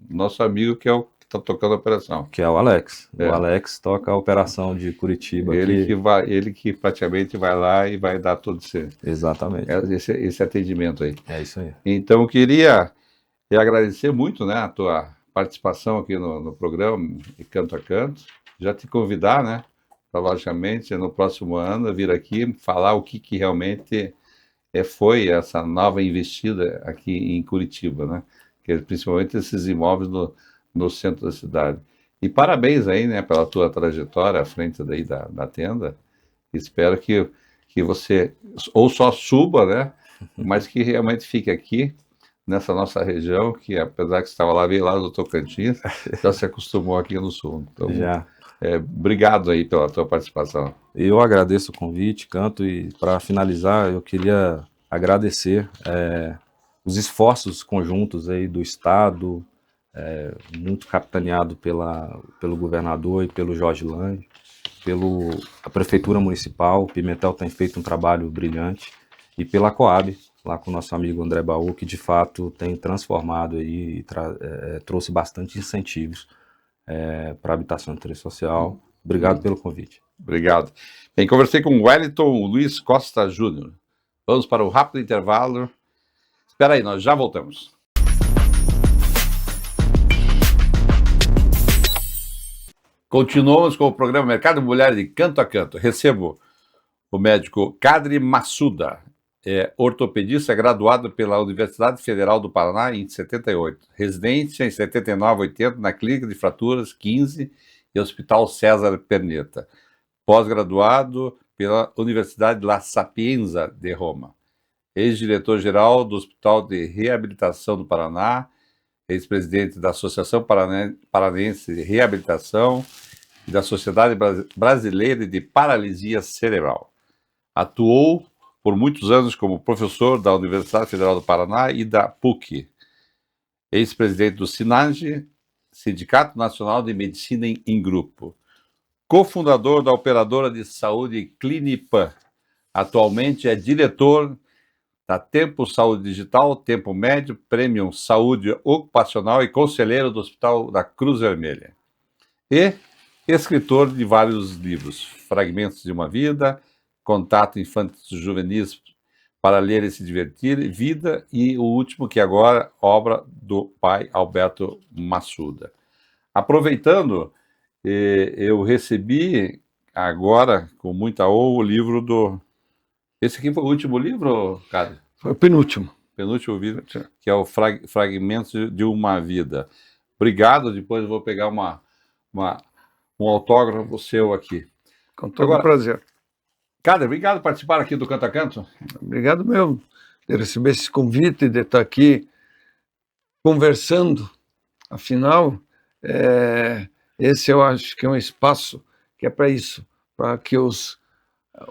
nosso amigo que é o que está tocando a operação. Que é o Alex. O Alex toca a operação de Curitiba. Ele que praticamente vai lá e vai dar todo Exatamente. Esse atendimento aí. É isso aí. Então eu queria agradecer muito, né, a tua participação aqui no programa de Canto a Canto. Já te convidar, né, para logicamente no próximo ano vir aqui falar o que realmente foi essa nova investida aqui em Curitiba, né? Que principalmente esses imóveis no centro da cidade. E parabéns aí, né, pela tua trajetória à frente daí da tenda. Espero que você ou só suba, né, mas que realmente fique aqui nessa nossa região, que apesar que você estava lá, veio lá do Tocantins, já se acostumou aqui no sul. Então, já. Obrigado aí pela tua participação. Eu agradeço o convite, Canto, e para finalizar, eu queria agradecer os esforços conjuntos aí do Estado, muito capitaneado pelo governador e pelo Jorge Lange, a Prefeitura Municipal. O Pimentel tem feito um trabalho brilhante, e pela Coab, lá com o nosso amigo André Baú, que de fato tem transformado aí e trouxe bastante incentivos para a habitação de interesse social. Obrigado pelo convite. Obrigado. Bem, conversei com o Wellington Luiz Costa Júnior. Vamos para um rápido intervalo. Espera aí, nós já voltamos. Continuamos com o programa Mercado Imobiliário de Canto a Canto. Recebo o médico Kadri Massuda, ortopedista graduado pela Universidade Federal do Paraná em 78, residência em 79, 80 na Clínica de Fraturas 15 e Hospital César Perneta, pós-graduado pela Universidade La Sapienza de Roma, ex-diretor-geral do Hospital de Reabilitação do Paraná, ex-presidente da Associação Paranaense de Reabilitação e da Sociedade Brasileira de Paralisia Cerebral. Atuou por muitos anos como professor da Universidade Federal do Paraná e da PUC, ex-presidente do SINAGE, Sindicato Nacional de Medicina em Grupo, cofundador da operadora de saúde Clinipan. Atualmente é diretor da Tempo Saúde Digital, Tempo Médio, Premium Saúde Ocupacional e conselheiro do Hospital da Cruz Vermelha. E escritor de vários livros, Fragmentos de uma Vida, Contato Infantis Juvenis para Ler e se Divertir, Vida, e o último que agora, obra do pai Alberto Massuda. Aproveitando, eu recebi agora, com muita honra, o livro do... Esse aqui foi o último livro, cara? Foi o penúltimo. Penúltimo livro, que é o Fragmentos de uma Vida. Obrigado, depois eu vou pegar um autógrafo seu aqui. Com todo prazer. Cara, obrigado por participar aqui do Canto a Canto. Obrigado mesmo de receber esse convite, de estar aqui conversando. Afinal, esse eu acho que é um espaço que é para isso, para que os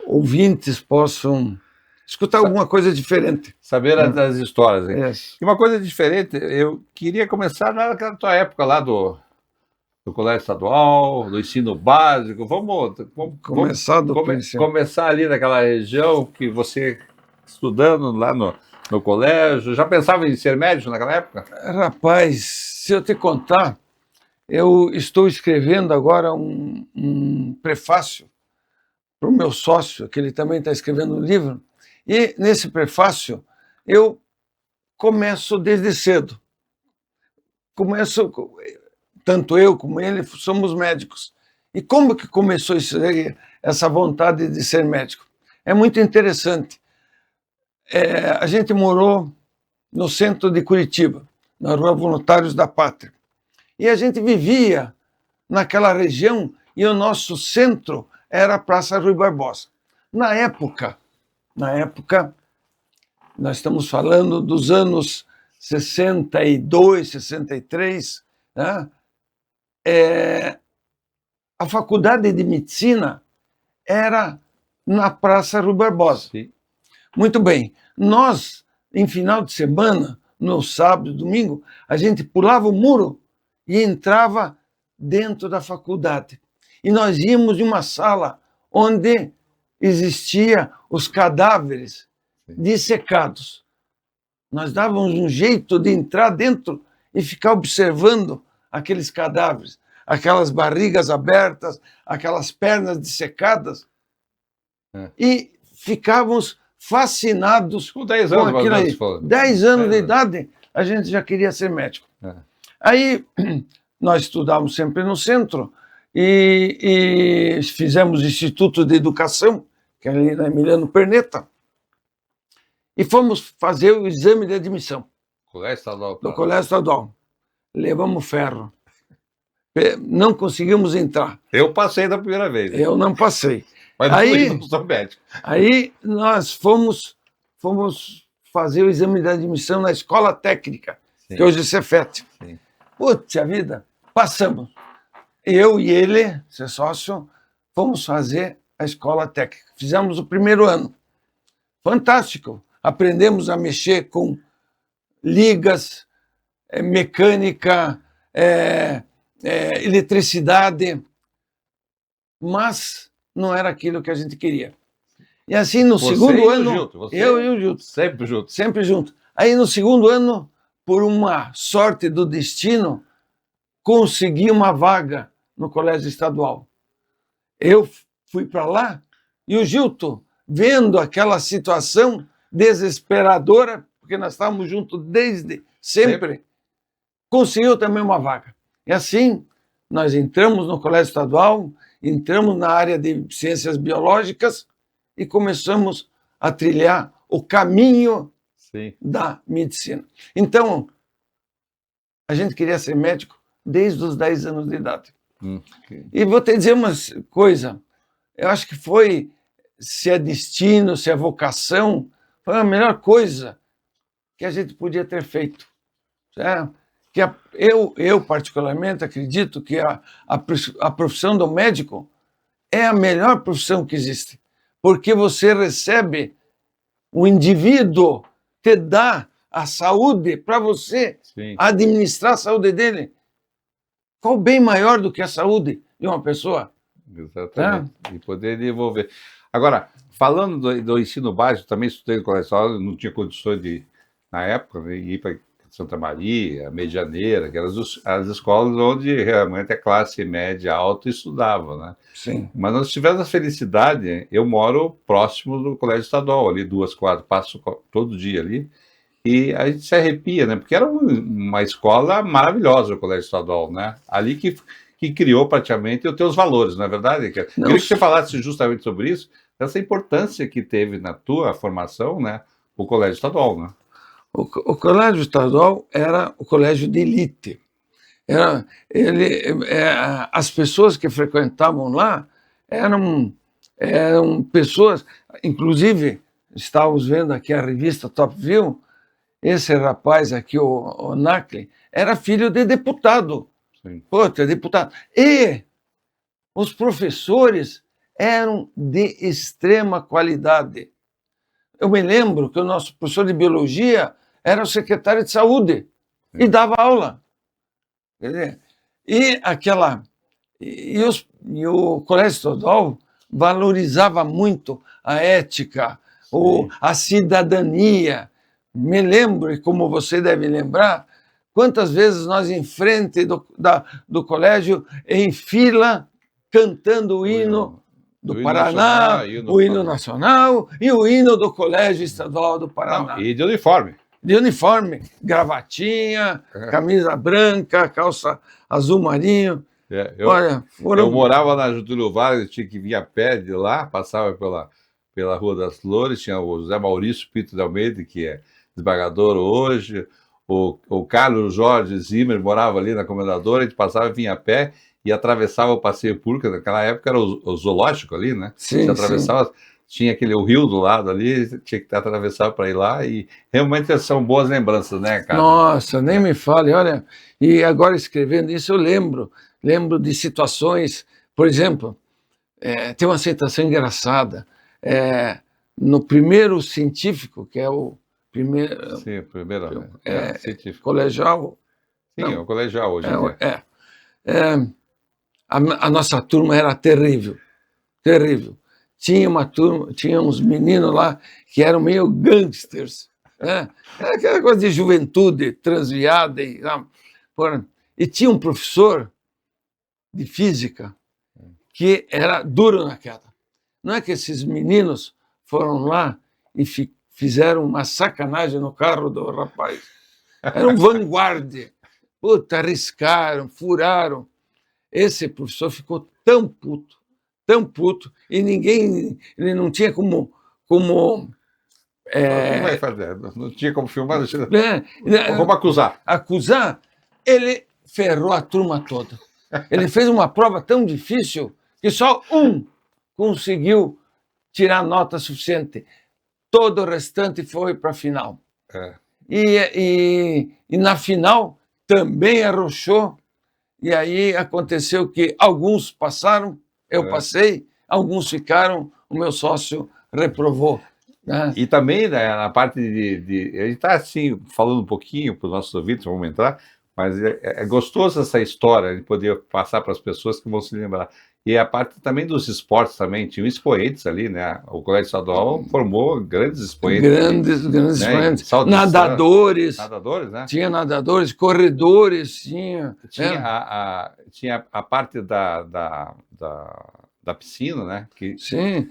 ouvintes possam escutar alguma coisa diferente. Saber das histórias. E uma coisa diferente, eu queria começar naquela tua época lá do colégio estadual, do ensino básico. Vamos começar ali naquela região que você, estudando lá no colégio, já pensava em ser médico naquela época? Rapaz, se eu te contar, eu estou escrevendo agora um prefácio para o meu sócio, que ele também está escrevendo um livro, e nesse prefácio eu começo desde cedo. tanto eu como ele somos médicos. E como que começou essa vontade de ser médico? É muito interessante. A gente morou no centro de Curitiba, na Rua Voluntários da Pátria. E a gente vivia naquela região e o nosso centro era a Praça Rui Barbosa. Na época, nós estamos falando dos anos 62, 63, né? A faculdade de medicina era na Praça Rui Barbosa. Sim. Muito bem. Nós, em final de semana, no sábado e domingo, a gente pulava o muro e entrava dentro da faculdade. E nós íamos em uma sala onde existia os cadáveres dissecados. Nós dávamos um jeito de entrar dentro e ficar observando aqueles cadáveres, aquelas barrigas abertas, aquelas pernas dissecadas, e ficávamos fascinados com 10 anos, com aquilo aí. 10 anos de idade, a gente já queria ser médico. Aí nós estudávamos sempre no centro e fizemos Instituto de Educação, que é ali na Emiliano Perneta, e fomos fazer o exame de admissão. Colégio Estadual. Do Colégio Estadual. Levamos ferro. Não conseguimos entrar. Eu passei da primeira vez. Eu não passei. Mas aí, não sou médico. Aí nós fomos fazer o exame de admissão na escola técnica, Sim. que hoje é Cefet. Puxa vida, passamos. Eu e ele, ser sócio, fomos fazer a escola técnica. Fizemos o primeiro ano. Fantástico. Aprendemos a mexer com ligas, mecânica, eletricidade, mas não era aquilo que a gente queria. E assim, no segundo ano, eu e o Gilto. Sempre junto. Sempre junto. Aí, no segundo ano, por uma sorte do destino, consegui uma vaga no Colégio Estadual. Eu fui para lá e o Gilto, vendo aquela situação desesperadora, porque nós estávamos juntos desde sempre, conseguiu também uma vaga. E assim, nós entramos no Colégio Estadual, entramos na área de ciências biológicas e começamos a trilhar o caminho da medicina. Então, a gente queria ser médico desde os 10 anos de idade. E vou te dizer uma coisa, eu acho que foi, se é destino, se é vocação, foi a melhor coisa que a gente podia ter feito. Certo? Que eu particularmente acredito que a profissão do médico é a melhor profissão que existe, porque você recebe o indivíduo, te dá a saúde para você administrar a saúde dele. Qual bem maior do que a saúde de uma pessoa? Exatamente. E poder desenvolver. Agora, falando do ensino básico, também estudei no colégio estadual, não tinha condições de, na época, ir para Santa Maria, Medianeira, que eram as escolas onde realmente a classe média alta estudava, né? Sim. Mas nós tivemos a felicidade, eu moro próximo do Colégio Estadual, ali 2 quadras, passo todo dia ali, e a gente se arrepia, né? Porque era uma escola maravilhosa o Colégio Estadual, né? Ali que criou praticamente os teus valores, não é verdade? Queria que você falasse justamente sobre isso, essa importância que teve na tua formação, né? O Colégio Estadual, né? O Colégio Estadual era o colégio de elite. As pessoas que frequentavam lá eram pessoas, inclusive, estávamos vendo aqui a revista Top View, esse rapaz aqui, o Nacli, era filho de deputado. Puta, deputado. E os professores eram de extrema qualidade. Eu me lembro que o nosso professor de biologia era o secretário de saúde e dava aula. E o Colégio Estadual valorizava muito a ética, a cidadania. Me lembro, e como você deve lembrar, quantas vezes nós em frente do colégio, em fila, cantando o hino do Paraná, o hino nacional e o hino do Colégio Estadual do Paraná. E de uniforme. de uniforme, gravatinha, camisa branca, calça azul marinho. Olha, eu morava na Getúlio Vargas, tinha que vir a pé de lá, passava pela Rua das Flores, tinha o José Maurício Pinto de Almeida, que é desembargador hoje, o Carlos Jorge Zimmer morava ali na Comendadora, a gente passava, vinha a pé e atravessava o passeio público, naquela época era o zoológico ali, né? Sim, você atravessava, sim. Tinha o rio do lado ali, tinha que atravessar para ir lá, e realmente são boas lembranças, né, cara? Nossa, nem me fale, olha, e agora escrevendo isso eu lembro de situações, por exemplo, tem uma situação engraçada, no primeiro científico, que é o primeiro Sim, primeiro, científico. colegial. Sim, Não, é o colegial hoje em dia. a nossa turma era terrível, terrível. Tinha uma turma, tinha uns meninos lá que eram meio gangsters, né? Era aquela coisa de juventude transviada. E tinha um professor de física que era duro na queda. Não é que esses meninos foram lá e fizeram uma sacanagem no carro do rapaz. Era um vanguarda. Puta, arriscaram, furaram. Esse professor ficou tão puto, e ele não tinha como Vai fazer? Não tinha como filmar, como acusar. Acusar, ele ferrou a turma toda. Ele fez uma prova tão difícil que só um conseguiu tirar nota suficiente. Todo o restante foi para a final. E na final também arrochou. E aí aconteceu que alguns passaram, eu passei, alguns ficaram, o meu sócio reprovou. Né? E também, né, na parte a gente está assim, falando um pouquinho para os nossos ouvintes, vamos entrar, mas é gostoso essa história de poder passar para as pessoas que vão se lembrar. E a parte também dos esportes também, tinha expoentes ali, né? O Colégio Estadual formou grandes expoentes. Grandes né? expoentes. Nadadores. Nadadores, né? Tinha nadadores, corredores, tinha a parte da piscina, né? Que sim.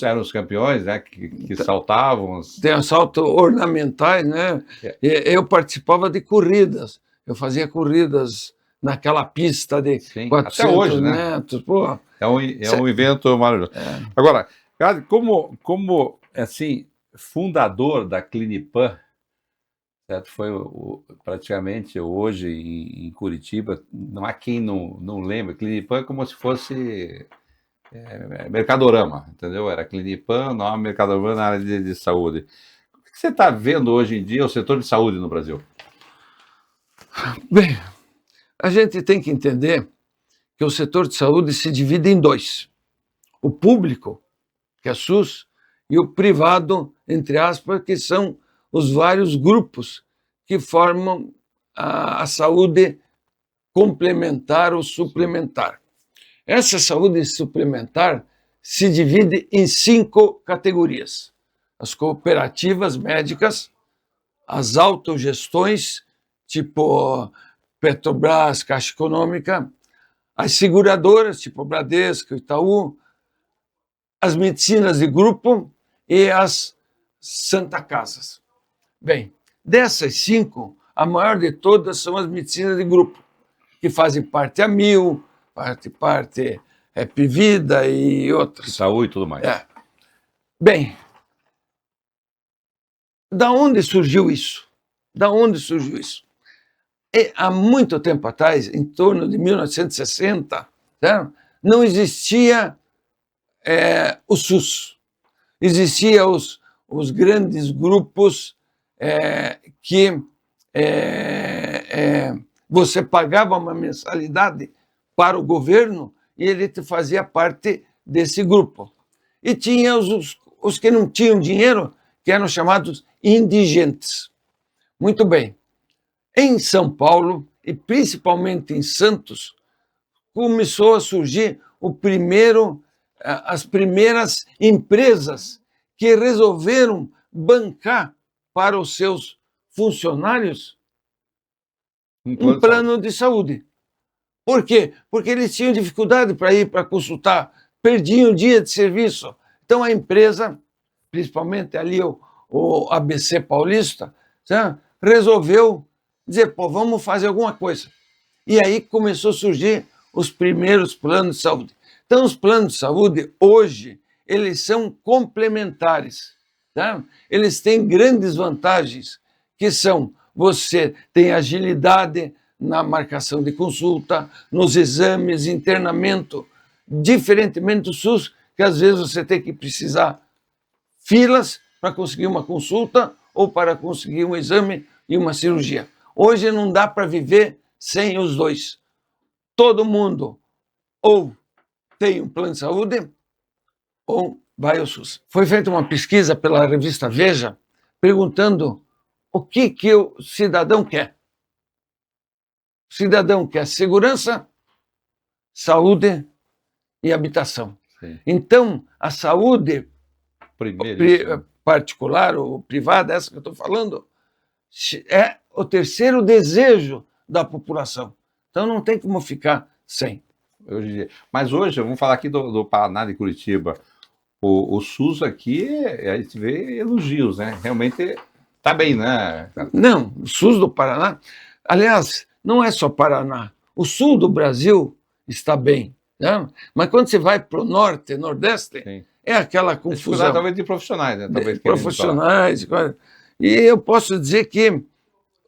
Eram os campeões, né? Que saltavam. Tem salto ornamentais, né? Eu participava de corridas. Eu fazia corridas naquela pista de 400 até hoje, metros. Né? Pô, é um evento maravilhoso. Agora, cara, como assim, fundador da Clinipan, certo? Foi praticamente hoje em Curitiba, não há quem não lembre. Clinipan é como se fosse Mercadorama, entendeu? Era Clinipan, nome Mercadorama na área de saúde. O que você está vendo hoje em dia o setor de saúde no Brasil? Bem, a gente tem que entender que o setor de saúde se divide em dois. O público, que é SUS, e o privado, entre aspas, que são os vários grupos que formam a saúde complementar ou suplementar. Essa saúde suplementar se divide em 5 categorias. As cooperativas médicas, as autogestões, tipo Petrobras, Caixa Econômica, as seguradoras, tipo Bradesco, Itaú, as medicinas de grupo e as Santa Casas. Bem, dessas 5, a maior de todas são as medicinas de grupo, que fazem parte a Mil, parte Vida e outras. Saúde e tudo mais. Bem, da onde surgiu isso? Da onde surgiu isso? Há muito tempo atrás, em torno de 1960, certo? Não existia o SUS. Existiam os grandes grupos que você pagava uma mensalidade para o governo e ele te fazia parte desse grupo. E tinha os que não tinham dinheiro, que eram chamados indigentes. Muito bem. Em São Paulo, e principalmente em Santos, começou a surgir as primeiras empresas que resolveram bancar para os seus funcionários um plano de saúde. Por quê? Porque eles tinham dificuldade para ir para consultar, perdiam dia de serviço. Então a empresa, principalmente ali o ABC Paulista, sabe, resolveu dizer, pô, vamos fazer alguma coisa. E aí começou a surgir os primeiros planos de saúde. Então, os planos de saúde, hoje, eles são complementares. Tá? Eles têm grandes vantagens, que são, você tem agilidade na marcação de consulta, nos exames, internamento, diferentemente do SUS, que às vezes você tem que precisar filas para conseguir uma consulta ou para conseguir um exame e uma cirurgia. Hoje não dá para viver sem os dois. Todo mundo ou tem um plano de saúde ou vai ao SUS. Foi feita uma pesquisa pela revista Veja perguntando o que o cidadão quer. O cidadão quer segurança, saúde e habitação. Sim. Então, a saúde Primeiro, particular ou privada, essa que eu estou falando, é o terceiro desejo da população. Então, não tem como ficar sem. mas hoje, vamos falar aqui do Paraná, de Curitiba. O SUS aqui, a gente vê elogios, né? Realmente está bem, né? Não, o SUS do Paraná, aliás, não é só Paraná. O sul do Brasil está bem, né? Mas quando você vai para o norte, nordeste, Sim. é aquela confusão. Talvez de profissionais, né? Talvez profissionais. E eu posso dizer que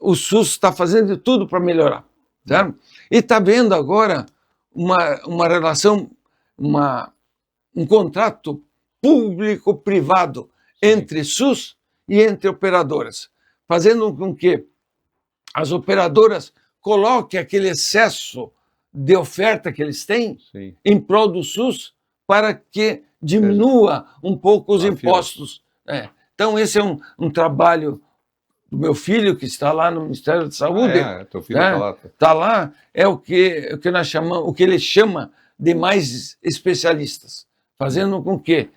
o SUS está fazendo de tudo para melhorar. Tá? E está vendo agora uma relação, um contrato público-privado entre SUS e entre operadoras, fazendo com que as operadoras coloquem aquele excesso de oferta que eles têm Sim. em prol do SUS para que diminua um pouco os impostos. Então, esse é um trabalho do meu filho, que está lá no Ministério da Saúde. Teu filho está lá. Está lá, é o que nós chamamos, o que ele chama de mais especialistas, fazendo com que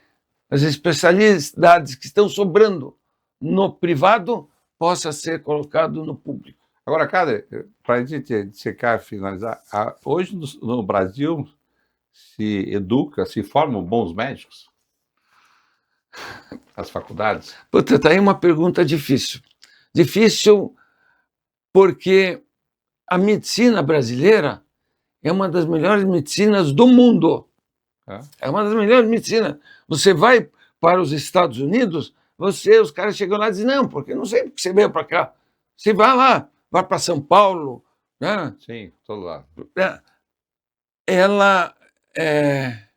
as especialidades que estão sobrando no privado possa ser colocado no público. Agora, cara, para a gente dissecar e finalizar, hoje no Brasil se educa, se formam bons médicos? As faculdades? Puta, tá aí uma pergunta difícil. Difícil porque a medicina brasileira é uma das melhores medicinas do mundo. É uma das melhores medicinas. Você vai para os Estados Unidos, os caras chegam lá e dizem, não, porque não sei porque você veio para cá. Você vai lá, vai para São Paulo. Né? Sim, todo lado. Ela é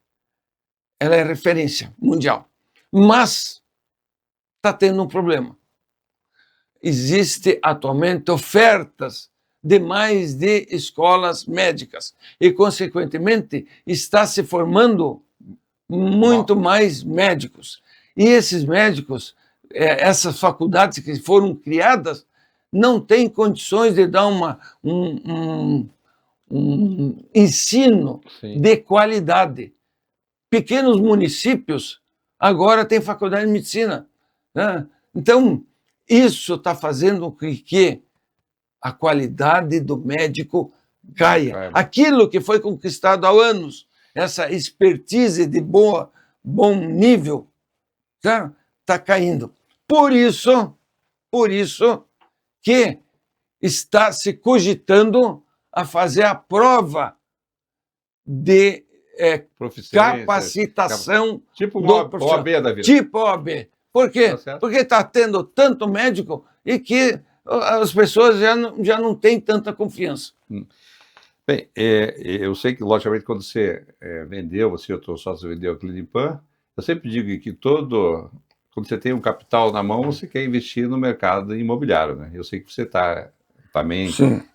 referência mundial. Mas está tendo um problema. Existe atualmente ofertas demais de escolas médicas e, consequentemente, está se formando muito mais médicos. E esses médicos, essas faculdades que foram criadas, não têm condições de dar um ensino Sim. de qualidade. Pequenos municípios agora têm faculdade de medicina. Né? Então, isso está fazendo com que a qualidade do médico caia. Aquilo que foi conquistado há anos, essa expertise de bom nível, está caindo. Por isso que está se cogitando a fazer a prova de capacitação tipo do profissional. OAB da vida. Tipo OAB. Por quê? Tá, porque está tendo tanto médico e que as pessoas já não têm tanta confiança. Bem, eu sei que, logicamente, quando você vendeu, você e o teu sócio vendeu a Clinipam, eu sempre digo que quando você tem um capital na mão, você quer investir no mercado imobiliário, né? Eu sei que você está também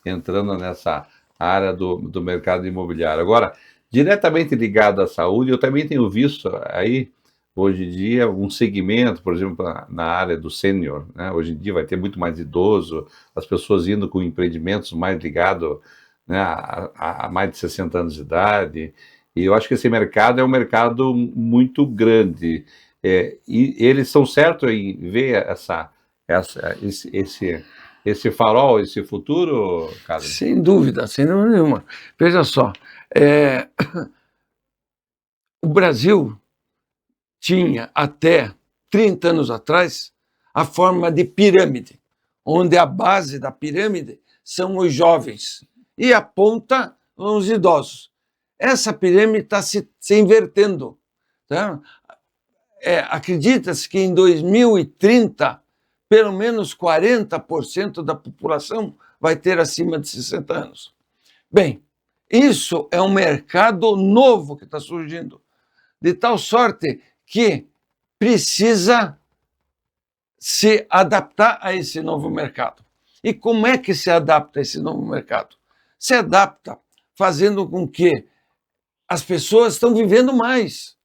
entrando nessa área do mercado imobiliário. Agora, diretamente ligado à saúde, eu também tenho visto aí, hoje em dia, um segmento, por exemplo, na área do sênior, né? Hoje em dia vai ter muito mais idoso, as pessoas indo com empreendimentos mais ligados, né, a mais de 60 anos de idade, e eu acho que esse mercado é um mercado muito grande, e eles estão certos em ver esse farol, esse futuro, cara? Sem dúvida nenhuma. Veja só, o Brasil tinha até 30 anos atrás a forma de pirâmide, onde a base da pirâmide são os jovens e a ponta os idosos. Essa pirâmide está se invertendo. Tá? Acredita-se que em 2030, pelo menos 40% da população vai ter acima de 60 anos. Bem, isso é um mercado novo que está surgindo, de tal sorte que precisa se adaptar a esse novo mercado. E como é que se adapta a esse novo mercado? Se adapta fazendo com que as pessoas estão vivendo mais.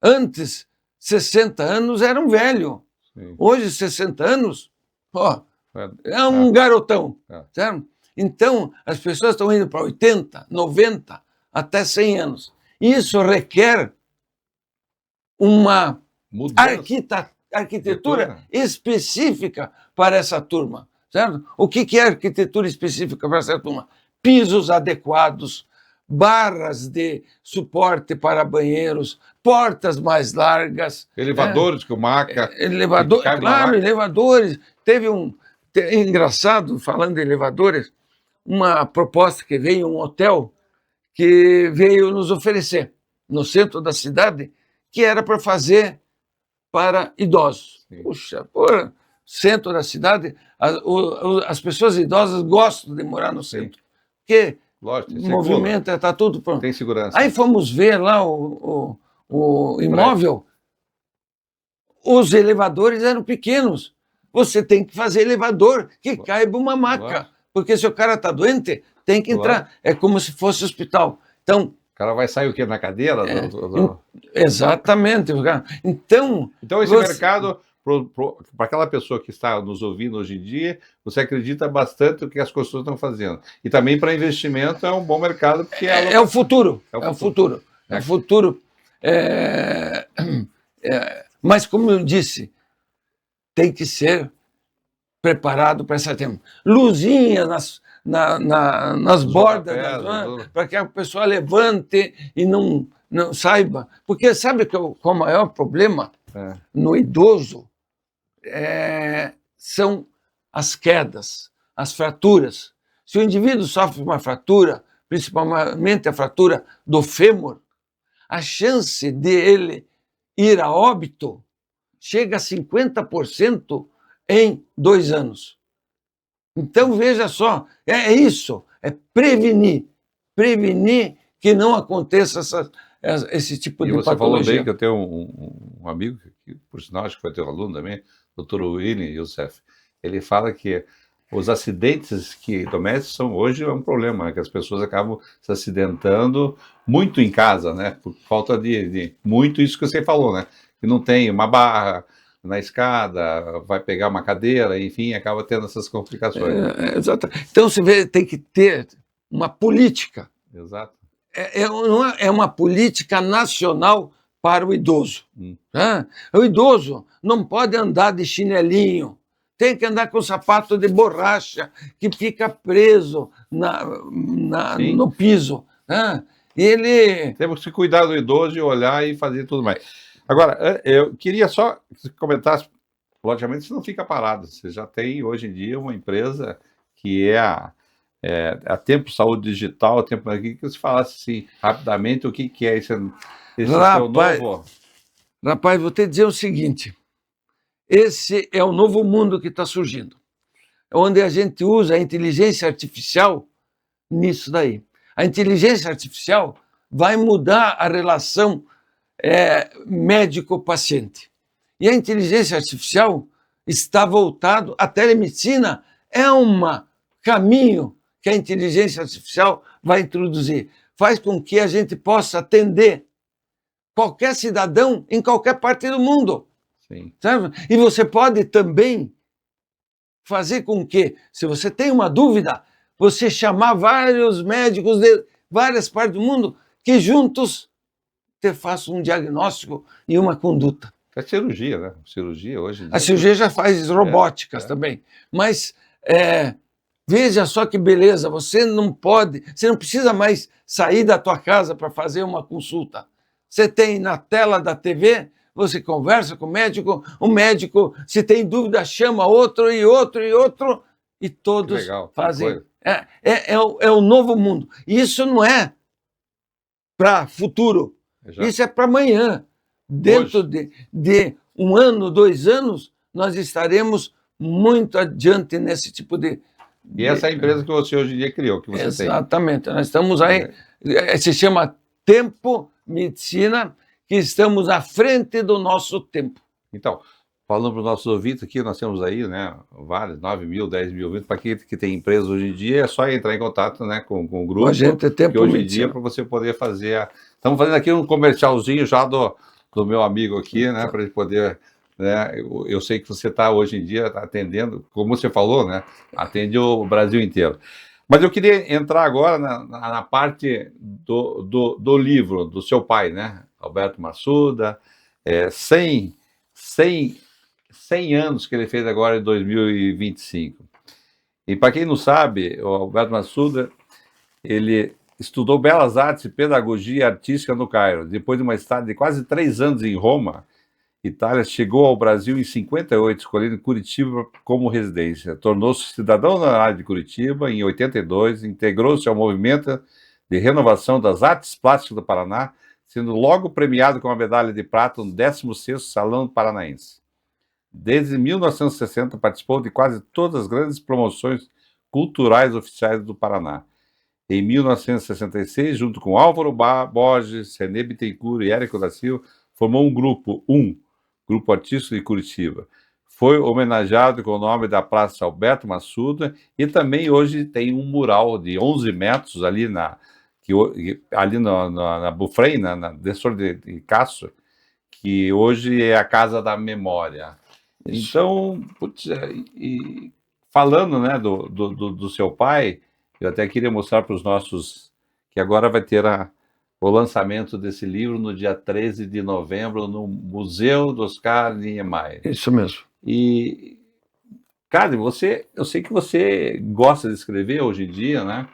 Antes, 60 anos era um velho. Sim. Hoje, 60 anos, é um garotão. Certo? Então, as pessoas estão indo para 80, 90, até 100 anos. Isso requer uma arquitetura específica para essa turma. Certo? O que é arquitetura específica para essa turma? Pisos adequados, barras de suporte para banheiros, portas mais largas. Elevadores com maca. Elevadores. Engraçado, falando de elevadores, uma proposta que veio um hotel que veio nos oferecer no centro da cidade, que era para fazer para idosos. Sim. Puxa, por centro da cidade, as pessoas idosas gostam de morar no centro, porque movimento, está tudo pronto. Tem segurança. Aí fomos ver lá o imóvel, os elevadores eram pequenos. Você tem que fazer elevador que caiba uma maca, porque se o cara está doente, tem que entrar. É como se fosse hospital. Então, o cara vai sair o quê? Na cadeira? Exatamente. Então esse mercado, para aquela pessoa que está nos ouvindo hoje em dia, você acredita bastante no que as pessoas estão fazendo. E também para investimento é um bom mercado. Porque é o futuro. É o futuro. É o futuro. Mas, como eu disse, tem que ser preparado para esse tempo. Luzinha nas bordas, para que a pessoa levante e não saiba. Porque sabe qual é o maior problema no idoso? São as quedas, as fraturas. Se o indivíduo sofre uma fratura, principalmente a fratura do fêmur, a chance de ele ir a óbito chega a 50% em 2 anos. Então, veja só, isso, é prevenir que não aconteça esse tipo de patologia. E você falou bem que eu tenho um amigo, que por sinal acho que foi teu aluno também, Dr. William Youssef, ele fala que os acidentes domésticos hoje é um problema, né? Que as pessoas acabam se acidentando muito em casa, né? Por falta de muito isso que você falou, né? Que não tem uma barra na escada, vai pegar uma cadeira, enfim, acaba tendo essas complicações. Exato. Então você vê, tem que ter uma política. Exato. É uma política nacional para o idoso. O idoso não pode andar de chinelinho, tem que andar com sapato de borracha que fica preso no piso. Temos que cuidar do idoso e olhar e fazer tudo mais. Agora, eu queria só que você comentasse, logicamente você não fica parado, você já tem hoje em dia uma empresa que é a Tempo Saúde Digital, que você falasse assim, rapidamente o que é esse seu novo... Rapaz, vou te dizer o seguinte, esse é o novo mundo que está surgindo, onde a gente usa a inteligência artificial nisso daí. A inteligência artificial vai mudar a relação médico-paciente. E a inteligência artificial está voltado, a telemedicina é um caminho que a inteligência artificial vai introduzir. Faz com que a gente possa atender qualquer cidadão em qualquer parte do mundo. Sim. Sabe? E você pode também fazer com que, se você tem uma dúvida, você chamar vários médicos de várias partes do mundo que juntos te façam um diagnóstico e uma conduta. É cirurgia, né? Cirurgia hoje. A cirurgia já faz robóticas também. Mas veja só que beleza, você não precisa mais sair da tua casa para fazer uma consulta. Você tem na tela da TV, você conversa com o médico, se tem dúvida, chama outro e outro e outro, e todos legal, fazem. É o novo mundo. E isso não é para futuro, isso é para amanhã. Dentro de 1 ano, 2 anos, nós estaremos muito adiante nesse tipo de... E essa é a empresa que você hoje em dia criou, que você Exatamente. Nós estamos aí, se chama Tempo Medicina, que estamos à frente do nosso tempo. Então, falando para os nossos ouvintes aqui, nós temos aí, né, vários, 9 mil, 10 mil ouvintes, para quem que tem empresa hoje em dia, é só entrar em contato, né, com o grupo, a gente é Tempo que hoje em Medicina. dia, para você poder fazer... Estamos fazendo aqui um comercialzinho já do meu amigo aqui, né, para ele poder... Né, eu sei que você está hoje em dia atendendo, como você falou, né, atende o Brasil inteiro. Mas eu queria entrar agora na parte do livro do seu pai, né, Alberto Massuda, 100 anos que ele fez agora em 2025. E para quem não sabe, o Alberto Massuda, ele estudou Belas Artes e Pedagogia Artística no Cairo. Depois de uma estada de quase 3 anos em Roma, Itália, chegou ao Brasil em 58, escolhendo Curitiba como residência. Tornou-se cidadão na área de Curitiba em 82, integrou-se ao movimento de renovação das artes plásticas do Paraná, sendo logo premiado com a medalha de prata no 16º Salão Paranaense. Desde 1960, participou de quase todas as grandes promoções culturais oficiais do Paraná. Em 1966, junto com Álvaro Borges, René Bittencourt e Érico da Silva, formou um grupo, Grupo Artístico de Curitiba. Foi homenageado com o nome da Praça Alberto Massuda e também hoje tem um mural de 11 metros ali na Bufrém, na Dessor de Castro, que hoje é a Casa da Memória. Então, e falando, né, do seu pai, eu até queria mostrar para os nossos, que agora vai ter o lançamento desse livro no dia 13 de novembro no Museu do Oscar Niemeyer. Isso mesmo. E, cara, eu sei que você gosta de escrever hoje em dia, né?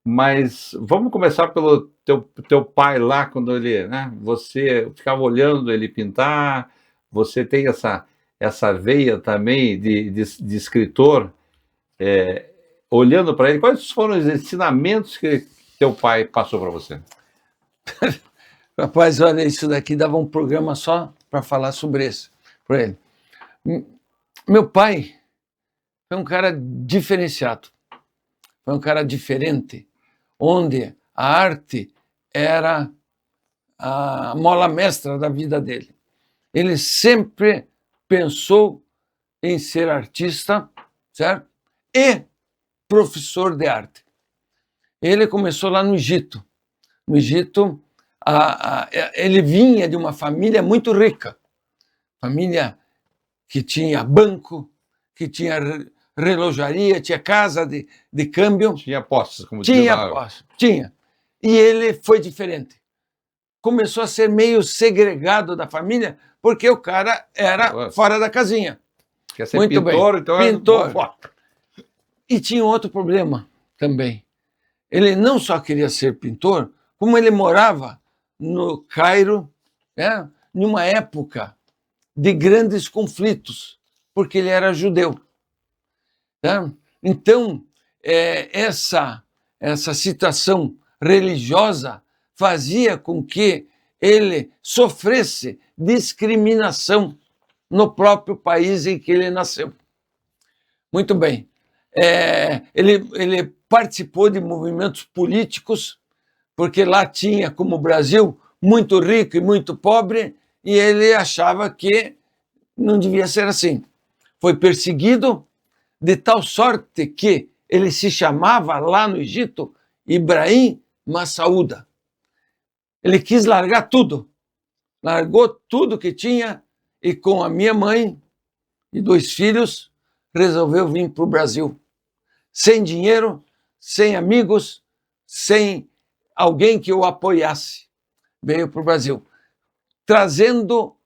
Mas vamos começar pelo teu pai lá, quando ele, né? Você ficava olhando ele pintar, você tem essa veia também de escritor, olhando para ele. Quais foram os ensinamentos que teu pai passou para você? Rapaz, olha, isso daqui dava um programa só para falar sobre isso, para ele. Meu pai foi um cara diferenciado, foi um cara diferente, onde a arte era a mola mestra da vida dele. Ele sempre pensou em ser artista, certo? E professor de arte. Ele começou lá no Egito. No Egito, ele vinha de uma família muito rica, família que tinha banco, que tinha relojaria, tinha casa de câmbio. Tinha posses, como tinha posses, tinha. E ele foi diferente. Começou a ser meio segregado da família, porque o cara era fora da casinha. Quer ser muito pintor, bem. Então pintor. E tinha outro problema também. Ele não só queria ser pintor, como ele morava no Cairo, né, numa época de grandes conflitos, porque ele era judeu. Tá? Então, essa situação religiosa fazia com que ele sofresse discriminação no próprio país em que ele nasceu. Muito bem. Ele participou de movimentos políticos, porque lá tinha, como o Brasil, muito rico e muito pobre, e ele achava que não devia ser assim. Foi perseguido de tal sorte que ele se chamava lá no Egito Ibrahim Massaouda. Ele quis largar tudo, largou tudo que tinha e com a minha mãe e 2 filhos resolveu vir para o Brasil. Sem dinheiro, sem amigos, sem alguém que o apoiasse. Veio para o Brasil, trazendo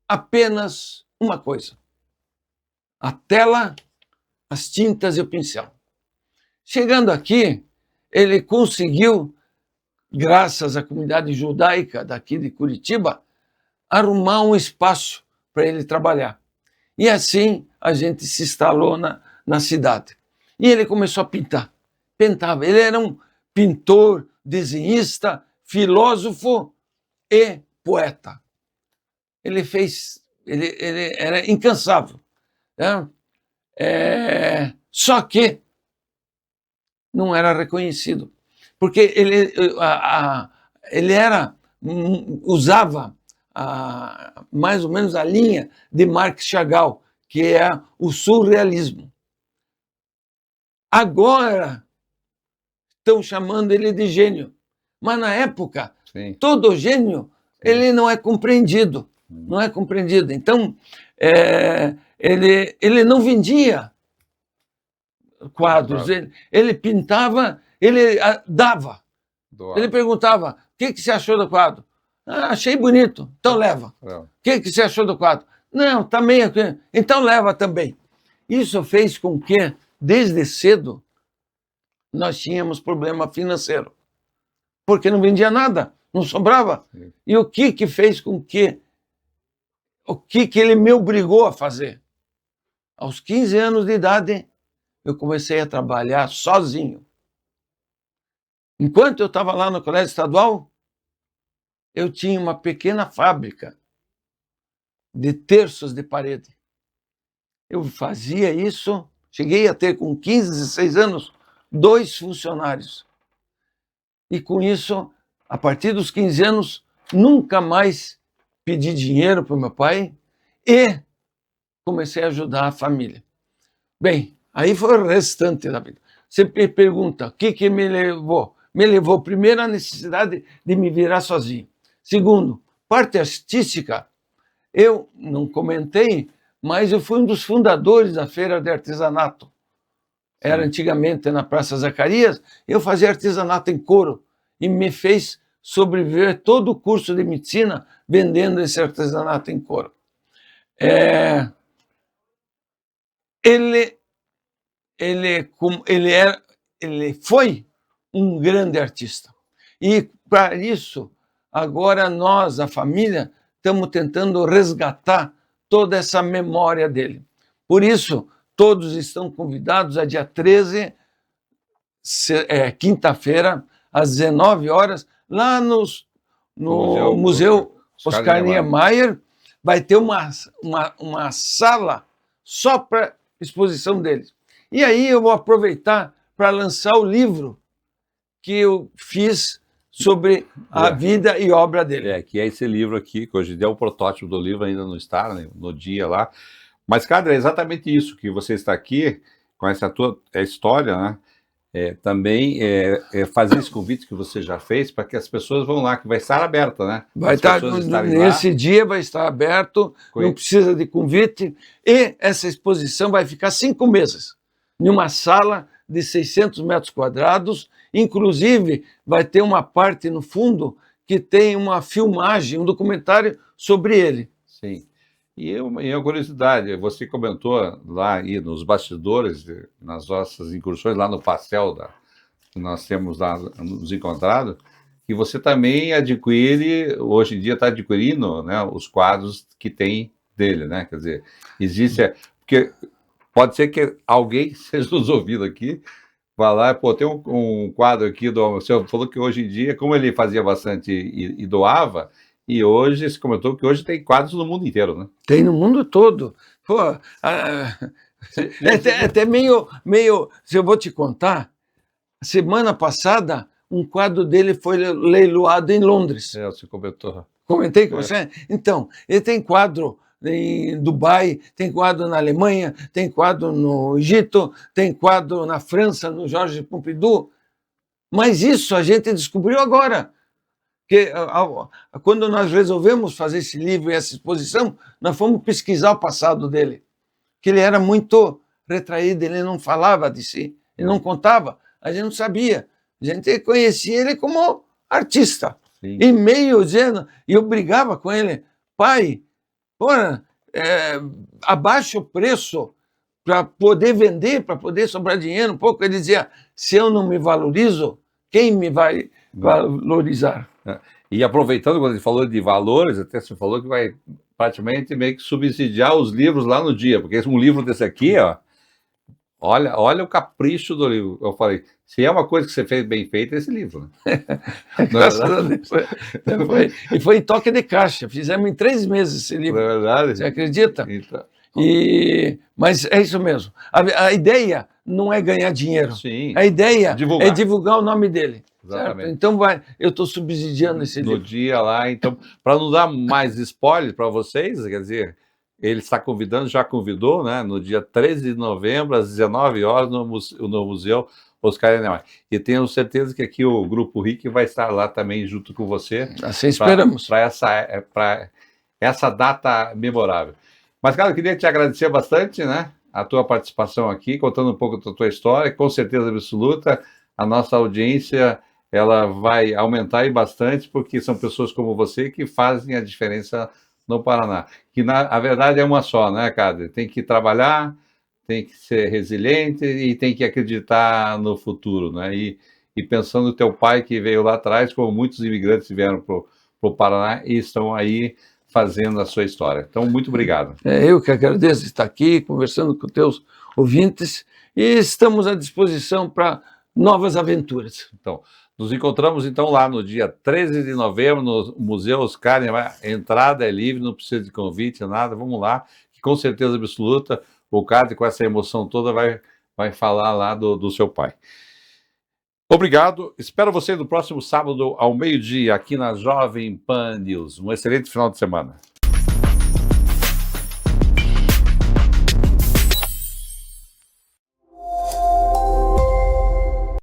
apenas uma coisa: a tela, as tintas e o pincel. Chegando aqui, ele conseguiu, graças à comunidade judaica daqui de Curitiba, arrumar um espaço para ele trabalhar. E assim a gente se instalou na cidade. E ele começou a pintar. Pintava. Ele era um pintor, desenhista, filósofo e poeta. Ele era incansável. Né? Só que não era reconhecido. Porque ele usava mais ou menos a linha de Marx Chagall, que é o surrealismo. Agora estão chamando ele de gênio, mas na época, Sim. todo gênio ele não é compreendido. Não é compreendido. Então, ele não vendia quadros, ele pintava, ele dava. Ele perguntava, o que você achou do quadro? Achei bonito, então leva. O que você achou do quadro? Não, tá meio... Então leva também. Isso fez com que, desde cedo, nós tínhamos problema financeiro. Porque não vendia nada, não sobrava. Sim. E o que fez com que... O que ele me obrigou a fazer? Aos 15 anos de idade, eu comecei a trabalhar sozinho. Enquanto eu estava lá no colégio estadual, eu tinha uma pequena fábrica de terços de parede. Eu fazia isso, cheguei a ter com 15, 16 anos, 2 funcionários. E com isso, a partir dos 15 anos, nunca mais pedi dinheiro para o meu pai e comecei a ajudar a família. Bem, aí foi o restante da vida. Você me pergunta, o que me levou? Me levou, primeiro, a necessidade de me virar sozinho. Segundo, parte artística, eu não comentei, mas eu fui um dos fundadores da Feira de Artesanato. Era antigamente na Praça Zacarias, eu fazia artesanato em couro e me fez sobreviver todo o curso de medicina vendendo esse artesanato em couro. Ele foi um grande artista. E, para isso, agora nós, a família, estamos tentando resgatar toda essa memória dele. Por isso, todos estão convidados a dia 13, quinta-feira, às 19 horas, lá no Museu Oscar Niemeyer. Vai ter uma sala só para exposição deles. E aí eu vou aproveitar para lançar o livro que eu fiz sobre a vida e obra dele. Que é esse livro aqui, que hoje é o protótipo do livro, ainda não está, né, no dia lá. Mas, cara, é exatamente isso, que você está aqui, com essa tua história, né? Também fazer esse convite que você já fez para que as pessoas vão lá, que vai estar aberta, né? Vai estar, nesse dia vai estar aberto, não precisa de convite, e essa exposição vai ficar 5 meses, em uma sala de 600 metros quadrados, inclusive vai ter uma parte no fundo que tem uma filmagem, um documentário sobre ele. Sim. E uma curiosidade, você comentou lá aí nos bastidores, nas nossas incursões lá no pastel que nós temos lá nos encontrado, que você também adquire, hoje em dia está adquirindo, né, os quadros que tem dele, né? Quer dizer, existe... Porque pode ser que alguém seja nos ouvindo aqui, vá lá, pô, tem um quadro aqui, o senhor falou que hoje em dia, como ele fazia bastante e doava, e hoje, você comentou que hoje tem quadros no mundo inteiro, né? Tem no mundo todo. Pô, até meio... Se eu vou te contar, semana passada, um quadro dele foi leiloado em Londres. Você comentou. Comentei com você? Então, ele tem quadro em Dubai, tem quadro na Alemanha, tem quadro no Egito, tem quadro na França, no Georges Pompidou. Mas isso a gente descobriu agora. Que, quando nós resolvemos fazer esse livro e essa exposição, nós fomos pesquisar o passado dele. Que ele era muito retraído, ele não falava de si, ele não contava, a gente não sabia. A gente conhecia ele como artista. Sim. E meio dizendo, e eu brigava com ele, pai, porra, abaixa o preço para poder vender, para poder sobrar dinheiro um pouco. Ele dizia, se eu não me valorizo, quem me vai valorizar? E aproveitando, quando ele falou de valores, até você falou que vai praticamente meio que subsidiar os livros lá no dia, porque um livro desse aqui, ó, olha o capricho do livro. Eu falei, se é uma coisa que você fez bem feita, é esse livro. Né? Graças a Deus. E foi em toque de caixa. Fizemos em 3 meses esse Não livro. é verdade? Você acredita? Então, Mas é isso mesmo. A ideia não é ganhar dinheiro. sim, A ideia divulgar. é divulgar o nome dele. Exatamente. Certo? Então eu estou subsidiando esse no livro. dia lá. Então, para não dar mais spoiler para vocês, quer dizer, ele está convidando, já convidou, né? No dia 13 de novembro, às 19 horas, no Museu Oscar Niemeyer. E tenho certeza que aqui o Grupo RIC vai estar lá também junto com você. Assim esperamos. Para essa data memorável. Mas, cara, eu queria te agradecer bastante, né? A tua participação aqui, contando um pouco da tua história, com certeza absoluta, a nossa audiência ela vai aumentar aí bastante, porque são pessoas como você que fazem a diferença no Paraná. Que, na verdade, é uma só, né, cara? Tem que trabalhar, tem que ser resiliente e tem que acreditar no futuro, né? E pensando no teu pai que veio lá atrás, como muitos imigrantes vieram para o Paraná e estão aí fazendo a sua história. Então, muito obrigado. Eu que agradeço estar aqui, conversando com teus ouvintes, e estamos à disposição para novas aventuras. Então, nos encontramos então lá no dia 13 de novembro no Museu Oscar Niemeyer. A entrada é livre, não precisa de convite, nada. Vamos lá, que com certeza absoluta o Cádio, com essa emoção toda, vai falar lá do seu pai. Obrigado. Espero você no próximo sábado ao meio-dia aqui na Jovem Pan News. Um excelente final de semana.